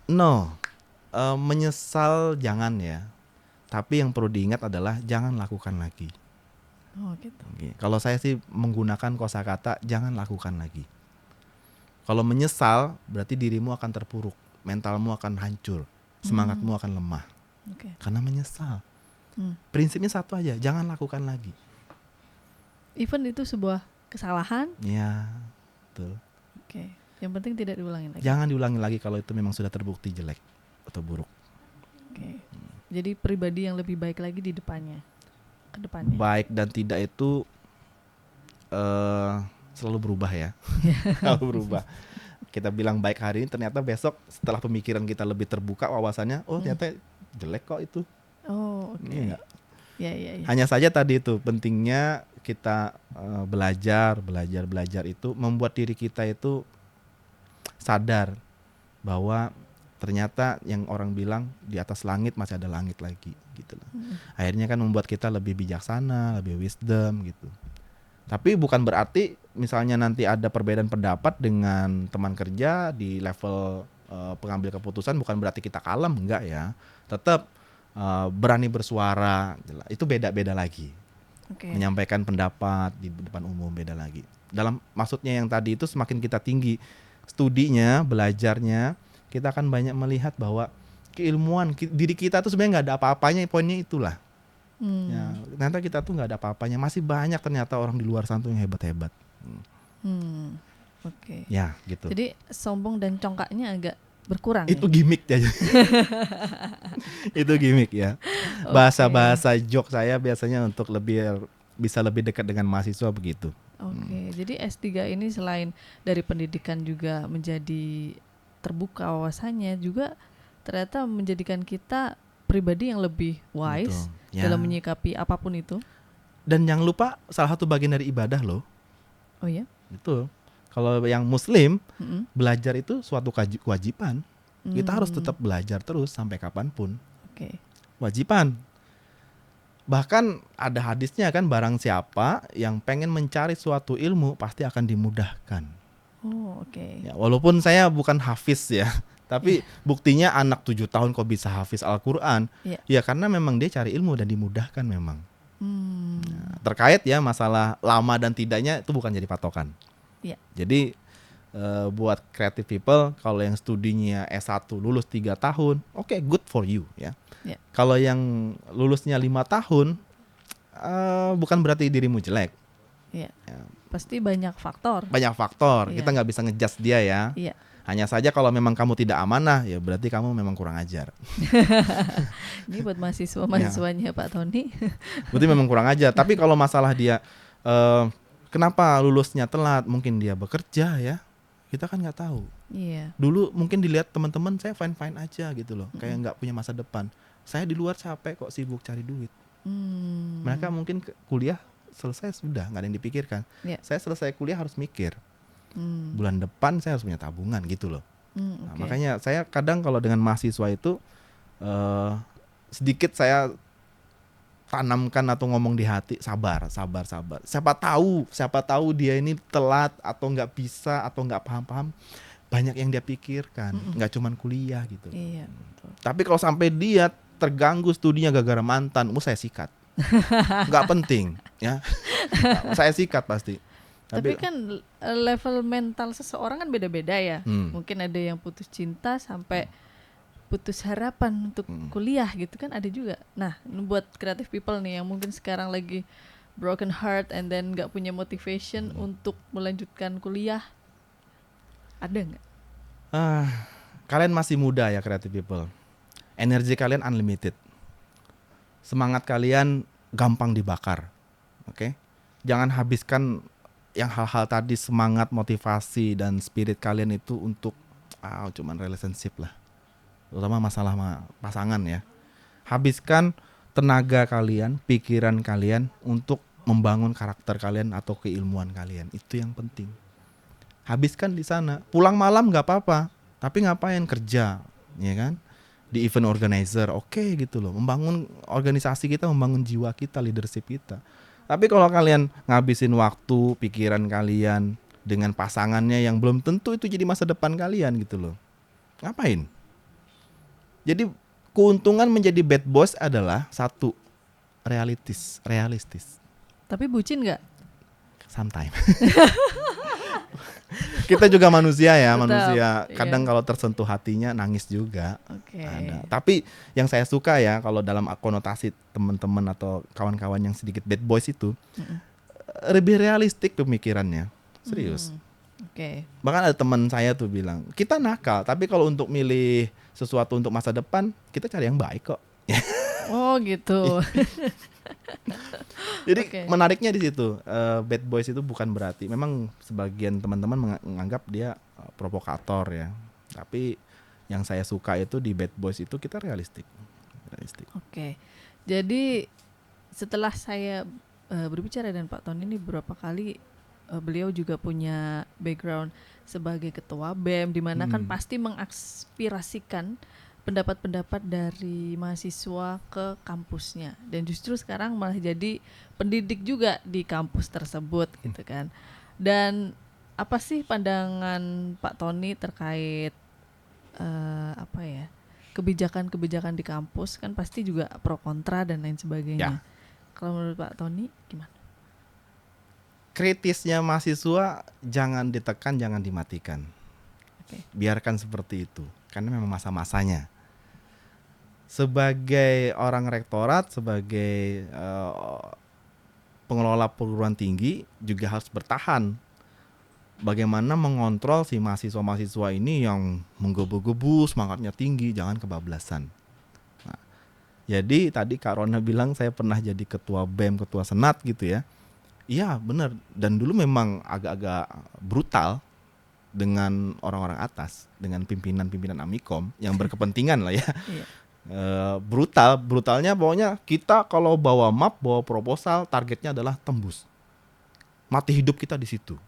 No, menyesal jangan ya. Tapi yang perlu diingat adalah jangan lakukan lagi. Oh gitu. Oke. Kalau saya sih menggunakan kosakata jangan lakukan lagi. Kalau menyesal berarti dirimu akan terpuruk, mentalmu akan hancur, semangatmu akan lemah. Karena menyesal. Prinsipnya satu aja, jangan lakukan lagi. Even itu sebuah kesalahan? Ya, betul. Oke. Yang penting tidak diulangi lagi. Jangan diulangi lagi kalau itu memang sudah terbukti jelek atau buruk. Oke. Jadi pribadi yang lebih baik lagi di depannya. Ke depannya. Baik dan tidak itu selalu berubah ya. Selalu berubah. Kita bilang baik hari ini, ternyata besok setelah pemikiran kita lebih terbuka wawasannya, oh ternyata jelek kok itu. Oh oke. Iya. Ya. Hanya saja tadi itu pentingnya kita belajar itu membuat diri kita itu sadar bahwa ternyata yang orang bilang di atas langit masih ada langit lagi gitu loh. Akhirnya kan membuat kita lebih bijaksana, lebih wisdom gitu. Tapi bukan berarti misalnya nanti ada perbedaan pendapat dengan teman kerja di level pengambil keputusan, bukan berarti kita kalem, enggak ya. Tetap berani bersuara, itu beda-beda lagi. Menyampaikan pendapat di depan umum beda lagi. Dalam maksudnya yang tadi itu semakin kita tinggi studinya, belajarnya, kita akan banyak melihat bahwa keilmuan diri kita tuh sebenarnya nggak ada apa-apanya. Poinnya itulah. Ya, ternyata kita tuh nggak ada apa-apanya. Masih banyak ternyata orang di luar sana tuh yang hebat-hebat. Oke. Ya, gitu. Jadi sombong dan congkaknya agak berkurang. Itu gimmick aja. Itu gimmick ya. Bahasa-bahasa joke saya biasanya untuk bisa lebih dekat dengan mahasiswa begitu. Oke. Jadi S3 ini selain dari pendidikan juga menjadi terbuka wawasannya, juga ternyata menjadikan kita pribadi yang lebih wise dalam menyikapi apapun itu. Dan jangan lupa salah satu bagian dari ibadah loh. Oh ya? Betul. Kalau yang Muslim, belajar itu suatu kewajiban. Kita harus tetap belajar terus sampai kapanpun. Wajiban. Bahkan ada hadisnya kan, barang siapa yang pengen mencari suatu ilmu pasti akan dimudahkan. Ya, walaupun saya bukan hafiz ya, tapi buktinya anak 7 tahun kok bisa hafiz Al-Quran. Ya karena memang dia cari ilmu dan dimudahkan memang. Nah, terkait ya masalah lama dan tidaknya itu bukan jadi patokan. Jadi buat creative people, kalau yang studinya S1 lulus 3 tahun, good for you ya. Kalau yang lulusnya 5 tahun, bukan berarti dirimu jelek. Pasti banyak faktor. Kita nggak bisa ngejudge dia ya. Hanya saja kalau memang kamu tidak amanah, ya berarti kamu memang kurang ajar. Ini buat mahasiswanya Pak Tony. Berarti memang kurang ajar. Tapi kalau masalah dia kenapa lulusnya telat? Mungkin dia bekerja ya. Kita kan nggak tahu. Dulu mungkin dilihat teman-teman saya fine aja gitu loh. Kayak nggak punya masa depan. Saya di luar capek kok, sibuk cari duit. Mereka mungkin kuliah selesai sudah nggak ada yang dipikirkan. Saya selesai kuliah harus mikir. Bulan depan saya harus punya tabungan gitu loh. Nah, makanya saya kadang kalau dengan mahasiswa itu sedikit saya tanamkan atau ngomong di hati, sabar. Siapa tahu dia ini telat atau nggak bisa atau nggak paham, banyak yang dia pikirkan, nggak cuman kuliah gitu. Betul. Tapi kalau sampai dia terganggu studinya gara-gara mantan, saya sikat. Nggak penting, ya. Saya sikat pasti. Tapi kan level mental seseorang kan beda-beda ya. Mungkin ada yang putus cinta sampai putus harapan untuk kuliah gitu kan, ada juga. Nah, buat creative people nih yang mungkin sekarang lagi broken heart and then nggak punya motivation untuk melanjutkan kuliah, ada nggak? Kalian masih muda ya creative people. Energi kalian unlimited. Semangat kalian gampang dibakar. Jangan habiskan yang hal-hal tadi, semangat, motivasi dan spirit kalian itu untuk cuman relationship lah. Terutama masalah pasangan ya. Habiskan tenaga kalian, pikiran kalian untuk membangun karakter kalian atau keilmuan kalian. Itu yang penting. Habiskan di sana. Pulang malam nggak apa-apa, tapi ngapain? Kerja, ya kan? Di event organizer, gitu loh. Membangun organisasi kita, membangun jiwa kita, leadership kita. Tapi kalau kalian ngabisin waktu, pikiran kalian dengan pasangannya yang belum tentu itu jadi masa depan kalian gitu loh. Ngapain? Jadi keuntungan menjadi bad boss adalah satu, realistis. Tapi bucin nggak? Sometimes. Kita juga manusia ya. Tetap, manusia. Kadang kalau tersentuh hatinya nangis juga. Ada. Tapi yang saya suka ya, kalau dalam konotasi teman-teman atau kawan-kawan yang sedikit bad boys itu, lebih realistik pemikirannya. Serius. Bahkan ada teman saya tuh bilang, kita nakal, tapi kalau untuk milih sesuatu untuk masa depan, kita cari yang baik kok. Oh gitu. Jadi menariknya di situ, bad boys itu bukan berarti, memang sebagian teman-teman menganggap dia provokator ya. Tapi yang saya suka itu di bad boys itu kita realistik. Jadi setelah saya berbicara dengan Pak Tony ini beberapa kali, beliau juga punya background sebagai ketua BEM, di mana kan pasti mengaspirasikan pendapat-pendapat dari mahasiswa ke kampusnya, dan justru sekarang malah jadi pendidik juga di kampus tersebut gitu kan. Dan apa sih pandangan Pak Tony terkait kebijakan-kebijakan di kampus, kan pasti juga pro kontra dan lain sebagainya. Kalau menurut Pak Tony gimana? Kritisnya mahasiswa jangan ditekan, jangan dimatikan. Biarkan seperti itu, karena memang masa-masanya. Sebagai orang rektorat, sebagai pengelola perguruan tinggi juga harus bertahan bagaimana mengontrol si mahasiswa-mahasiswa ini yang menggebu-gebu, semangatnya tinggi, jangan kebablasan. Nah, jadi tadi Kak Rona bilang saya pernah jadi ketua BEM, ketua senat gitu ya. Iya benar, dan dulu memang agak-agak brutal dengan orang-orang atas, dengan pimpinan-pimpinan Amikom yang berkepentingan lah ya. Brutalnya pokoknya kita kalau bawa map, bawa proposal, targetnya adalah tembus. Mati hidup kita di situ.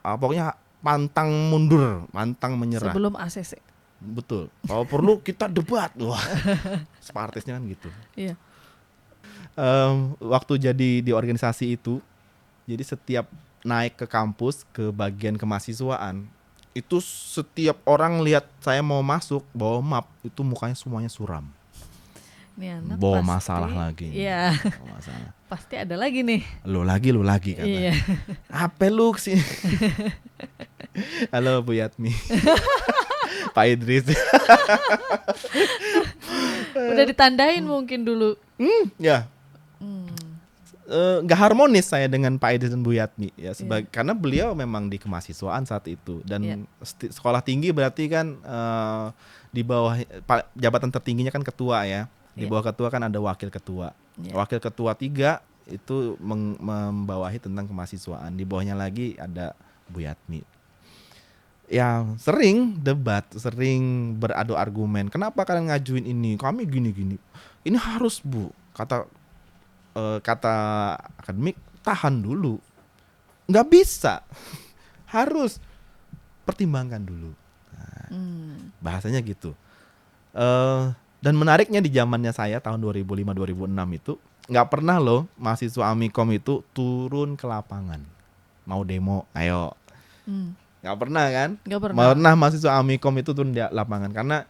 Pokoknya pantang mundur, pantang menyerah. Sebelum ACC. Betul. Kalau perlu kita debat, wah. Spartisnya kan gitu. Iya. Waktu jadi di organisasi itu, jadi setiap naik ke kampus ke bagian kemahasiswaan, itu setiap orang lihat saya mau masuk bawa map itu mukanya semuanya suram. Ini anak bawa pasti, masalah lagi. Iya. Masalah. Pasti ada lagi nih. Lu lagi kata. Iya. Apa lu kesini? Halo Bu Yatmi. Pak Idris. Udah ditandain mungkin dulu. Ya. Nggak harmonis saya dengan Pak Idris dan Bu Yatmi ya, karena beliau memang di kemahasiswaan saat itu dan sekolah tinggi berarti kan di bawah jabatan tertingginya kan ketua ya, di bawah ketua kan ada wakil ketua, wakil ketua 3 itu membawahi tentang kemahasiswaan, di bawahnya lagi ada Bu Yatmi. Ya sering debat, sering beradu argumen. Kenapa kalian ngajuin ini? Kami gini-gini. Ini harus Bu, kata akademik, tahan dulu, nggak bisa, harus pertimbangkan dulu. Nah, bahasanya gitu. Dan menariknya di zamannya saya tahun 2005-2006 itu nggak pernah loh mahasiswa Amikom itu turun ke lapangan mau demo, ayo. Nggak pernah kan? Nggak pernah mahasiswa Amikom itu turun di lapangan karena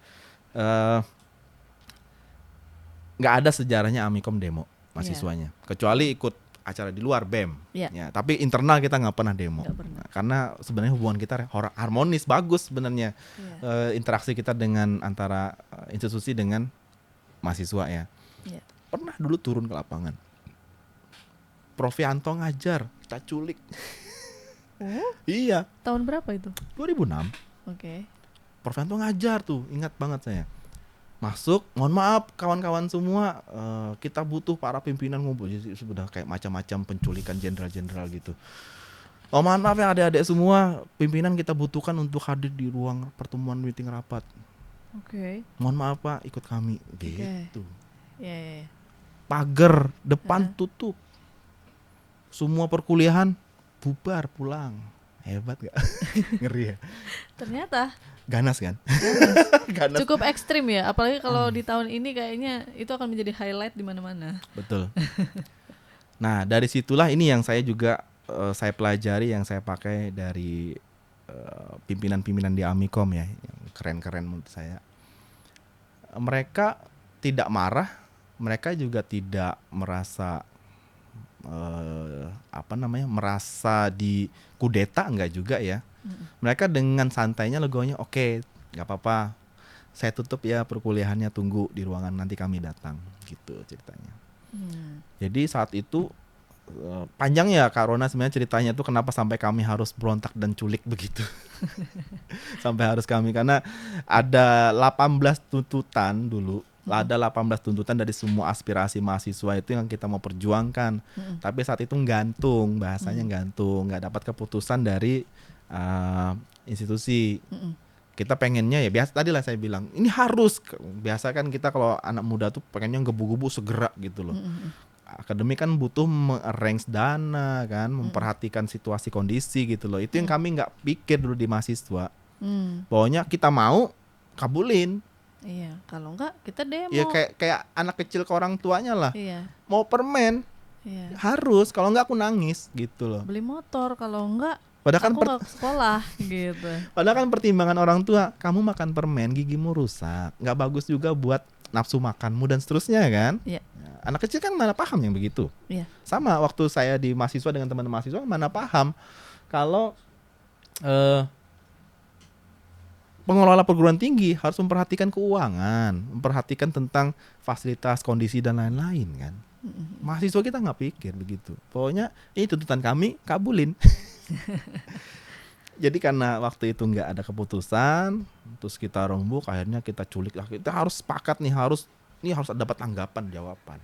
nggak ada sejarahnya Amikom demo mahasiswanya, kecuali ikut acara di luar BEM. Ya, tapi internal kita nggak pernah demo. Karena sebenarnya hubungan kita harmonis, bagus sebenarnya. Interaksi kita dengan antara institusi dengan mahasiswa ya. Pernah dulu turun ke lapangan. Prof Yanto ngajar, kita culik. Iya. Tahun berapa itu? 2006. Oke. Prof Yanto ngajar tuh, ingat banget saya. Masuk, mohon maaf kawan-kawan semua, kita butuh para pimpinan ngumpul. Jadi sudah kayak macam-macam penculikan jenderal-jenderal gitu. Oh mohon maaf ya adik-adik semua, pimpinan kita butuhkan untuk hadir di ruang pertemuan meeting rapat. Mohon maaf Pak, ikut kami. Gitu. Pagar depan tutup. Semua perkuliahan bubar pulang. Hebat gak? Ngeri ya. Ternyata ganas kan? Ganas. Cukup ekstrim ya, apalagi kalau di tahun ini kayaknya itu akan menjadi highlight di mana-mana. Betul. Nah dari situlah ini yang saya juga saya pelajari, yang saya pakai dari pimpinan-pimpinan di Amikom ya, yang keren-keren menurut saya. Mereka tidak marah, mereka juga tidak merasa merasa di kudeta, enggak juga ya. Mereka dengan santainya legonya, oke, nggak apa-apa, saya tutup ya perkuliahannya, tunggu di ruangan nanti kami datang, gitu ceritanya. Jadi saat itu panjang ya Kak Rona sebenarnya ceritanya tuh kenapa sampai kami harus berontak dan culik begitu. Sampai harus kami, karena ada 18 tuntutan dulu. Ada 18 tuntutan dari semua aspirasi mahasiswa itu yang kita mau perjuangkan. Tapi saat itu gantung, bahasanya gantung, nggak dapat keputusan dari institusi. Kita pengennya ya biasa tadi lah saya bilang, ini harus. Biasa kan kita kalau anak muda tuh pengennya gebu-gebu segera gitu loh. Akademik kan butuh arrange dana kan, memperhatikan situasi kondisi gitu loh. Itu yang kami nggak pikir dulu di mahasiswa. Pokoknya kita mau kabulin. Iya, kalau enggak kita demo. Ya kayak anak kecil ke orang tuanya lah. Iya. Mau permen, harus. Kalau enggak aku nangis gitu loh. Beli motor, kalau enggak padahal aku nggak ke sekolah gitu. Padahal kan pertimbangan orang tua, kamu makan permen gigimu rusak, nggak bagus juga buat nafsu makanmu dan seterusnya kan. Iya. Anak kecil kan mana paham yang begitu. Iya. Sama waktu saya di mahasiswa dengan teman-teman mahasiswa, mana paham kalau pengelola perguruan tinggi harus memperhatikan keuangan, memperhatikan tentang fasilitas, kondisi dan lain-lain kan. Mahasiswa kita nggak pikir begitu. Pokoknya ini tuntutan kami, kabulin. Jadi karena waktu itu nggak ada keputusan, terus kita rembuk, akhirnya kita culik. Kita harus sepakat nih, harus dapat tanggapan, jawaban.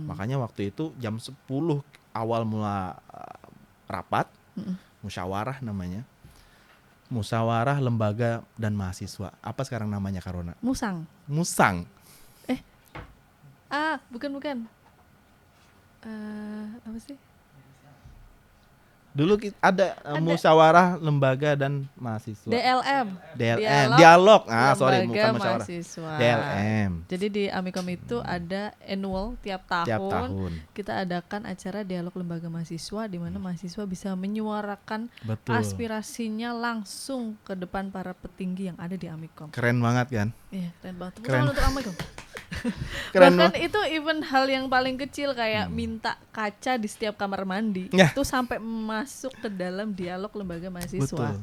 Makanya waktu itu jam 10 awal mula rapat, musyawarah namanya. Musyawarah Lembaga dan Mahasiswa. Apa sekarang namanya, Karona? Musang. Bukan. Apa sih? Dulu ada musyawarah lembaga dan mahasiswa. DLM. Dialog. Bukan musyawarah. Mahasiswa. DLM. Jadi di Amikom itu ada annual tiap tahun. Kita adakan acara dialog lembaga mahasiswa di mana mahasiswa bisa menyuarakan aspirasinya langsung ke depan para petinggi yang ada di Amikom. Keren banget kan? Iya, keren banget. Tepuk tangan untuk Amikom. Bahkan itu even hal yang paling kecil kayak minta kaca di setiap kamar mandi itu sampai masuk ke dalam dialog lembaga mahasiswa. Betul.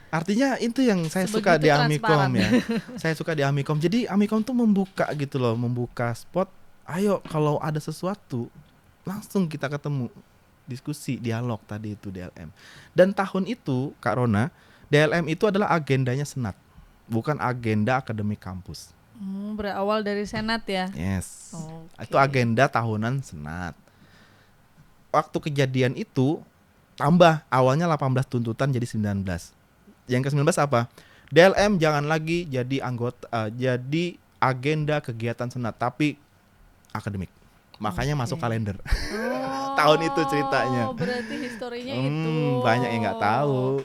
Artinya itu yang saya suka di Amikom ya. Saya suka di Amikom. Jadi Amikom tuh membuka gitu loh, membuka spot. Ayo kalau ada sesuatu langsung kita ketemu, diskusi, dialog tadi itu DLM. Dan tahun itu Kak Rona, DLM itu adalah agendanya Senat, bukan agenda akademik kampus. Berawal dari Senat ya? Yes. Itu agenda tahunan Senat. Waktu kejadian itu tambah, awalnya 18 tuntutan jadi 19. Yang ke-19 apa? DLM jangan lagi jadi jadi agenda kegiatan Senat, tapi akademik. Makanya masuk kalender. Tahun itu ceritanya. Berarti historinya itu. Banyak yang nggak tahu.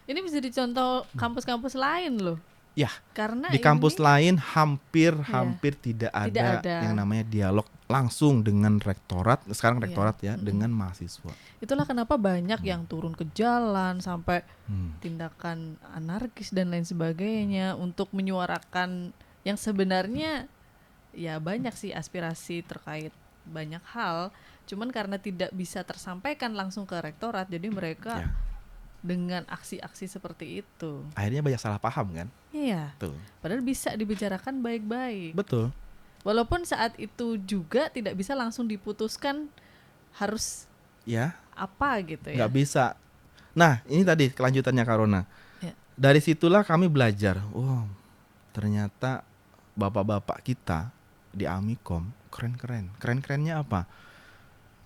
Ini bisa dicontoh kampus-kampus lain loh. Ya, karena di kampus lain hampir tidak ada yang namanya dialog langsung dengan rektorat, sekarang rektorat dengan mahasiswa. Itulah kenapa banyak yang turun ke jalan sampai tindakan anarkis dan lain sebagainya untuk menyuarakan yang sebenarnya ya banyak sih aspirasi terkait banyak hal, cuman karena tidak bisa tersampaikan langsung ke rektorat, jadi mereka dengan aksi-aksi seperti itu akhirnya banyak salah paham kan? Iya. Tuh. Padahal bisa dibicarakan baik-baik. Betul. Walaupun saat itu juga tidak bisa langsung diputuskan harus apa gitu ya. Nggak bisa. Nah ini tadi kelanjutannya Karona. Dari situlah kami belajar. Ternyata bapak-bapak kita di Amikom keren-keren. Keren-kerennya apa?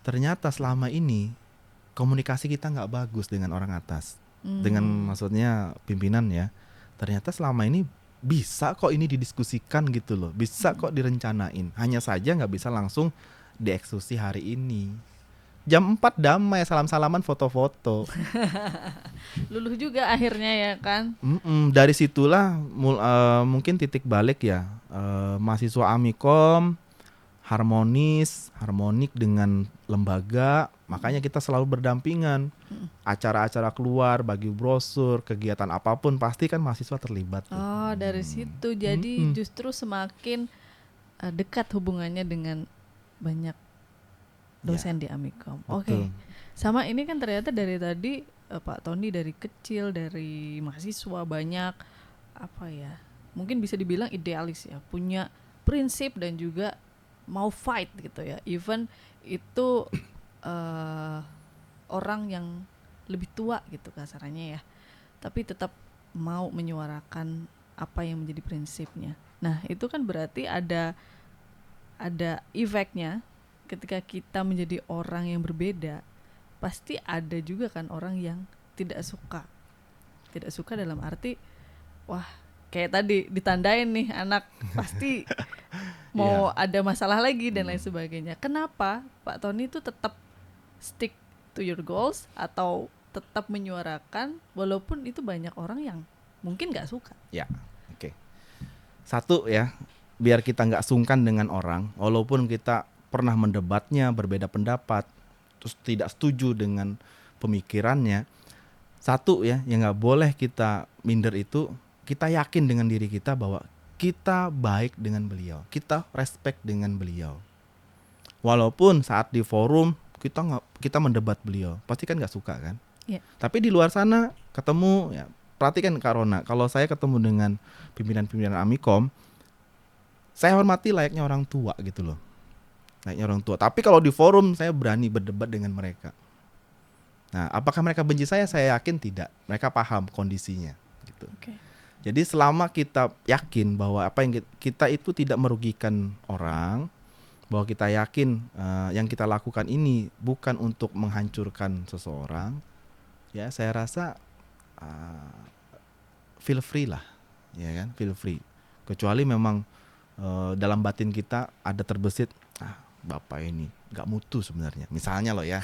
Ternyata selama ini komunikasi kita nggak bagus dengan orang atas, dengan maksudnya pimpinan ya. Ternyata selama ini bisa kok ini didiskusikan gitu loh, bisa kok direncanain. Hanya saja nggak bisa langsung dieksekusi hari ini. Jam 4 damai, salam-salaman, foto-foto. Luluh juga akhirnya ya kan. Dari situlah mungkin titik balik ya. Mahasiswa Amikom harmonik dengan lembaga, makanya kita selalu berdampingan. Acara-acara keluar, bagi brosur, kegiatan apapun pasti kan mahasiswa terlibat. Dari situ jadi justru semakin dekat hubungannya dengan banyak dosen di Amikom. Oke. Sama ini kan ternyata dari tadi Pak Tony dari kecil, dari mahasiswa banyak apa ya? Mungkin bisa dibilang idealis ya, punya prinsip dan juga mau fight gitu ya, even itu orang yang lebih tua gitu kasarannya ya, tapi tetap mau menyuarakan apa yang menjadi prinsipnya. Nah itu kan berarti ada efeknya ketika kita menjadi orang yang berbeda, pasti ada juga kan orang yang tidak suka dalam arti kayak tadi ditandain nih anak pasti mau ada masalah lagi dan lain sebagainya. Kenapa Pak Tony itu tetap stick to your goals atau tetap menyuarakan walaupun itu banyak orang yang mungkin nggak suka? Ya, oke. Satu ya, biar kita nggak sungkan dengan orang, walaupun kita pernah mendebatnya, berbeda pendapat, terus tidak setuju dengan pemikirannya. Satu ya, yang nggak boleh kita minder itu, kita yakin dengan diri kita bahwa kita baik dengan beliau, kita respect dengan beliau. Walaupun saat di forum kita mendebat beliau, pasti kan nggak suka kan? Yeah. Tapi di luar sana ketemu ya, perhatikan Kak Rona, kalau saya ketemu dengan pimpinan-pimpinan Amikom, saya hormati layaknya orang tua gitu loh, layaknya orang tua. Tapi kalau di forum saya berani berdebat dengan mereka. Nah, apakah mereka benci saya? Saya yakin tidak. Mereka paham kondisinya gitu. Okay. Jadi selama kita yakin bahwa apa yang kita itu tidak merugikan orang, bahwa kita yakin yang kita lakukan ini bukan untuk menghancurkan seseorang, ya saya rasa feel free lah, ya kan, feel free. Kecuali memang dalam batin kita ada terbesit, bapak ini nggak mutu sebenarnya, misalnya loh ya.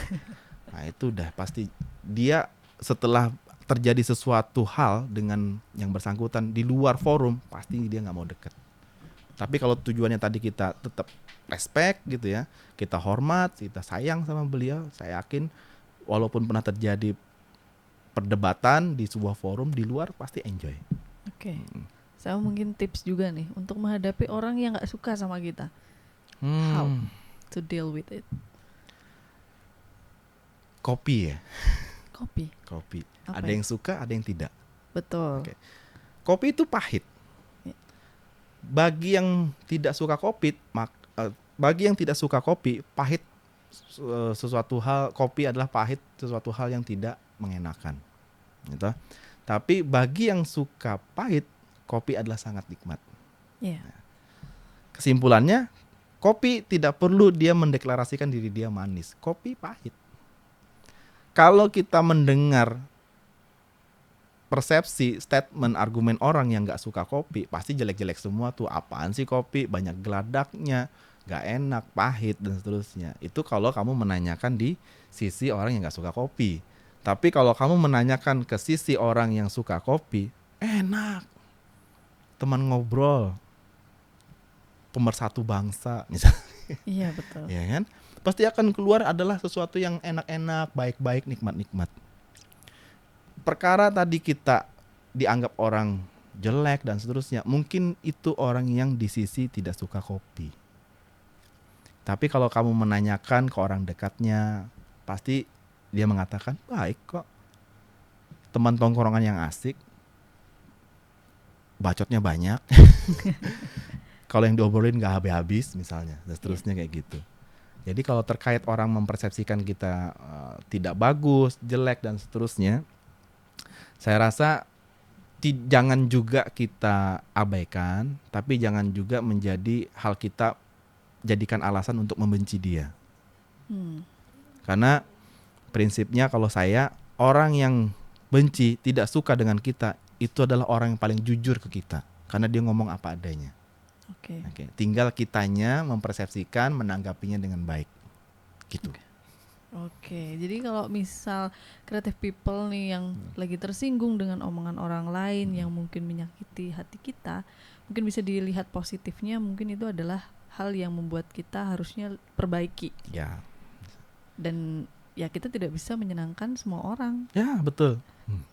Nah itu udah pasti dia setelah terjadi sesuatu hal dengan yang bersangkutan di luar forum, pasti dia nggak mau deket. Tapi kalau tujuannya tadi kita tetap respect gitu ya, kita hormat, kita sayang sama beliau, saya yakin walaupun pernah terjadi perdebatan di sebuah forum, di luar pasti enjoy. Oke. Saya mungkin tips juga nih untuk menghadapi orang yang nggak suka sama kita. How to deal with it? Kopi ya. Kopi. Ada yang suka, ada yang tidak. Betul. Okay. Kopi itu pahit. Bagi yang tidak suka kopi, pahit sesuatu hal. Kopi adalah pahit sesuatu hal yang tidak mengenakan. Gitu. Tapi bagi yang suka pahit, kopi adalah sangat nikmat. Yeah. Kesimpulannya, kopi tidak perlu dia mendeklarasikan diri dia manis. Kopi pahit. Kalau kita mendengar persepsi, statement, argumen orang yang gak suka kopi, pasti jelek-jelek semua tuh. Apaan sih kopi? Banyak geladaknya, gak enak, pahit, dan seterusnya. Itu kalau kamu menanyakan di sisi orang yang gak suka kopi. Tapi kalau kamu menanyakan ke sisi orang yang suka kopi, enak. Teman ngobrol, pemersatu bangsa, misalnya. Iya, betul. Ya kan? Pasti akan keluar adalah sesuatu yang enak-enak, baik-baik, nikmat-nikmat. Perkara tadi kita dianggap orang jelek dan seterusnya, mungkin itu orang yang di sisi tidak suka kopi. Tapi kalau kamu menanyakan ke orang dekatnya, pasti dia mengatakan baik kok. Teman tongkrongan yang asik, bacotnya banyak. Kalau yang diobrolin gak habis-habis misalnya, dan seterusnya kayak gitu. Jadi kalau terkait orang mempersepsikan kita tidak bagus, jelek dan seterusnya, saya rasa jangan juga kita abaikan, tapi jangan juga menjadi hal kita jadikan alasan untuk membenci dia. Karena prinsipnya kalau saya, orang yang benci, tidak suka dengan kita, itu adalah orang yang paling jujur ke kita, karena dia ngomong apa adanya. Oke. Tinggal kitanya mempersepsikan, menanggapinya dengan baik, gitu. Oke. Jadi kalau misal creative people nih yang lagi tersinggung dengan omongan orang lain yang mungkin menyakiti hati kita, mungkin bisa dilihat positifnya. Mungkin itu adalah hal yang membuat kita harusnya perbaiki. Ya. Dan ya kita tidak bisa menyenangkan semua orang. Ya, betul.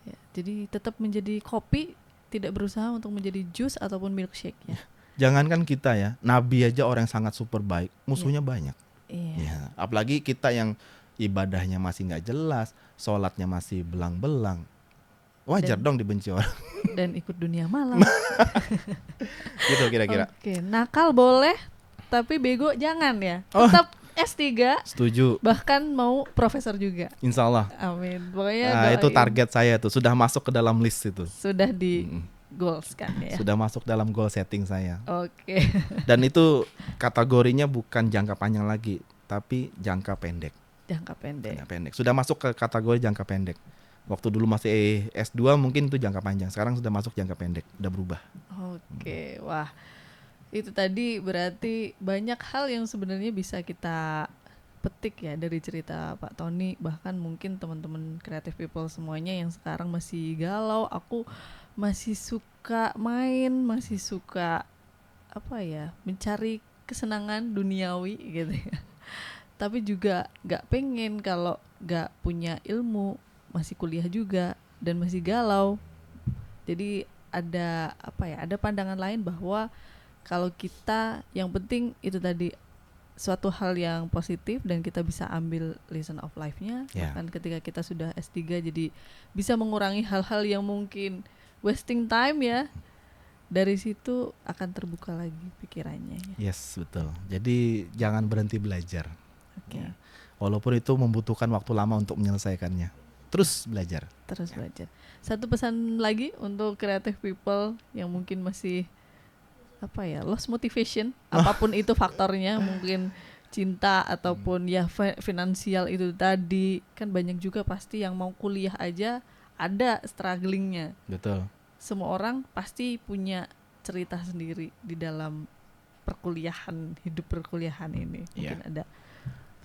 Ya, jadi tetap menjadi kopi, tidak berusaha untuk menjadi jus ataupun milkshake ya. Jangankan kita ya, Nabi aja orang yang sangat super baik, musuhnya banyak. Ya, apalagi kita yang ibadahnya masih nggak jelas, sholatnya masih belang-belang, wajar dong dibenci orang. Dan ikut dunia malam. Gitu kira-kira. Oke, nakal boleh, tapi bego jangan ya. Tetap S3. Setuju. Bahkan mau profesor juga. Insya Allah. Amin. Pokoknya itu target saya tuh, sudah masuk ke dalam list itu. Sudah di goals kan ya. Sudah masuk dalam goal setting saya. Oke. Dan itu kategorinya bukan jangka panjang lagi, tapi jangka pendek. Jangka pendek. Sudah masuk ke kategori jangka pendek. Waktu dulu masih S2 mungkin itu jangka panjang, sekarang sudah masuk jangka pendek, udah berubah. Oke, wah. Itu tadi berarti banyak hal yang sebenarnya bisa kita petik ya dari cerita Pak Tony. Bahkan mungkin teman-teman creative people semuanya yang sekarang masih galau, aku masih suka main, masih suka mencari kesenangan duniawi gitu ya. Tapi juga gak pengen kalau gak punya ilmu, masih kuliah juga dan masih galau. Jadi ada pandangan lain bahwa kalau kita yang penting itu tadi suatu hal yang positif dan kita bisa ambil lesson of life-nya. Bahkan ketika kita sudah S3 jadi bisa mengurangi hal-hal yang mungkin wasting time ya. Dari situ akan terbuka lagi pikirannya ya. Yes, betul. Jadi jangan berhenti belajar. Ya. Walaupun itu membutuhkan waktu lama untuk menyelesaikannya. terus belajar. Satu pesan lagi untuk creative people yang mungkin masih lost motivation, apapun itu faktornya, mungkin cinta ataupun ya finansial itu tadi, kan banyak juga pasti yang mau kuliah aja ada strugglingnya. Betul. Semua orang pasti punya cerita sendiri di dalam hidup perkuliahan ini. Mungkin ada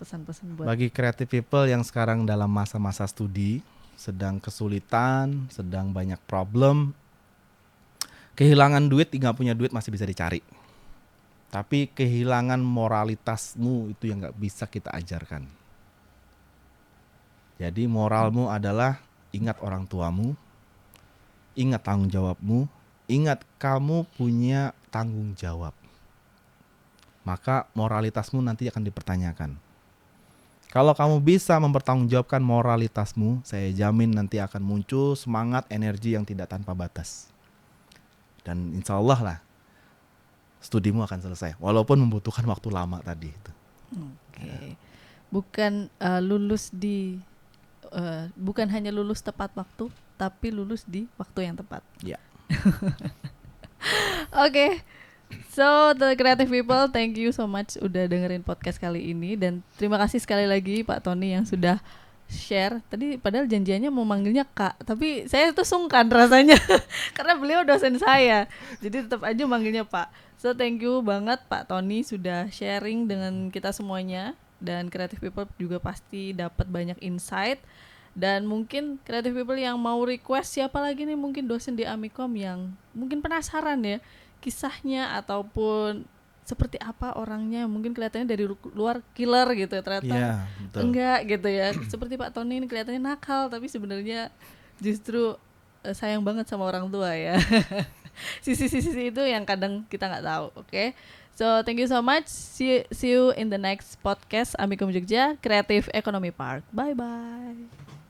pesan-pesan buat bagi creative people yang sekarang dalam masa-masa studi, sedang kesulitan, sedang banyak problem. Kehilangan duit, nggak punya duit masih bisa dicari. Tapi kehilangan moralitasmu itu yang nggak bisa kita ajarkan. Jadi moralmu adalah ingat orang tuamu, ingat tanggung jawabmu, ingat kamu punya tanggung jawab. Maka moralitasmu nanti akan dipertanyakan. Kalau kamu bisa mempertanggungjawabkan moralitasmu, saya jamin nanti akan muncul semangat, energi yang tidak tanpa batas. Dan insya Allah lah, studimu akan selesai, walaupun membutuhkan waktu lama tadi itu. Oke. Bukan bukan hanya lulus tepat waktu, tapi lulus di waktu yang tepat. Ya. Oke. So, the creative people, thank you so much udah dengerin podcast kali ini. Dan terima kasih sekali lagi Pak Tony yang sudah share. Tadi padahal janjiannya mau manggilnya Kak, tapi saya tuh sungkan rasanya karena beliau dosen saya. Jadi tetap aja manggilnya Pak. So, thank you banget Pak Tony sudah sharing dengan kita semuanya. Dan creative people juga pasti dapat banyak insight. Dan mungkin creative people yang mau request siapa lagi nih, mungkin dosen di Amikom yang mungkin penasaran ya kisahnya ataupun seperti apa orangnya, mungkin kelihatannya dari luar killer gitu, ternyata enggak gitu ya. Seperti Pak Tony ini kelihatannya nakal, tapi sebenarnya justru sayang banget sama orang tua ya. Sisi-sisi itu yang kadang kita nggak tahu. Oke. So thank you so much. See you in the next podcast Amikom Jogja Creative Economy Park. Bye bye.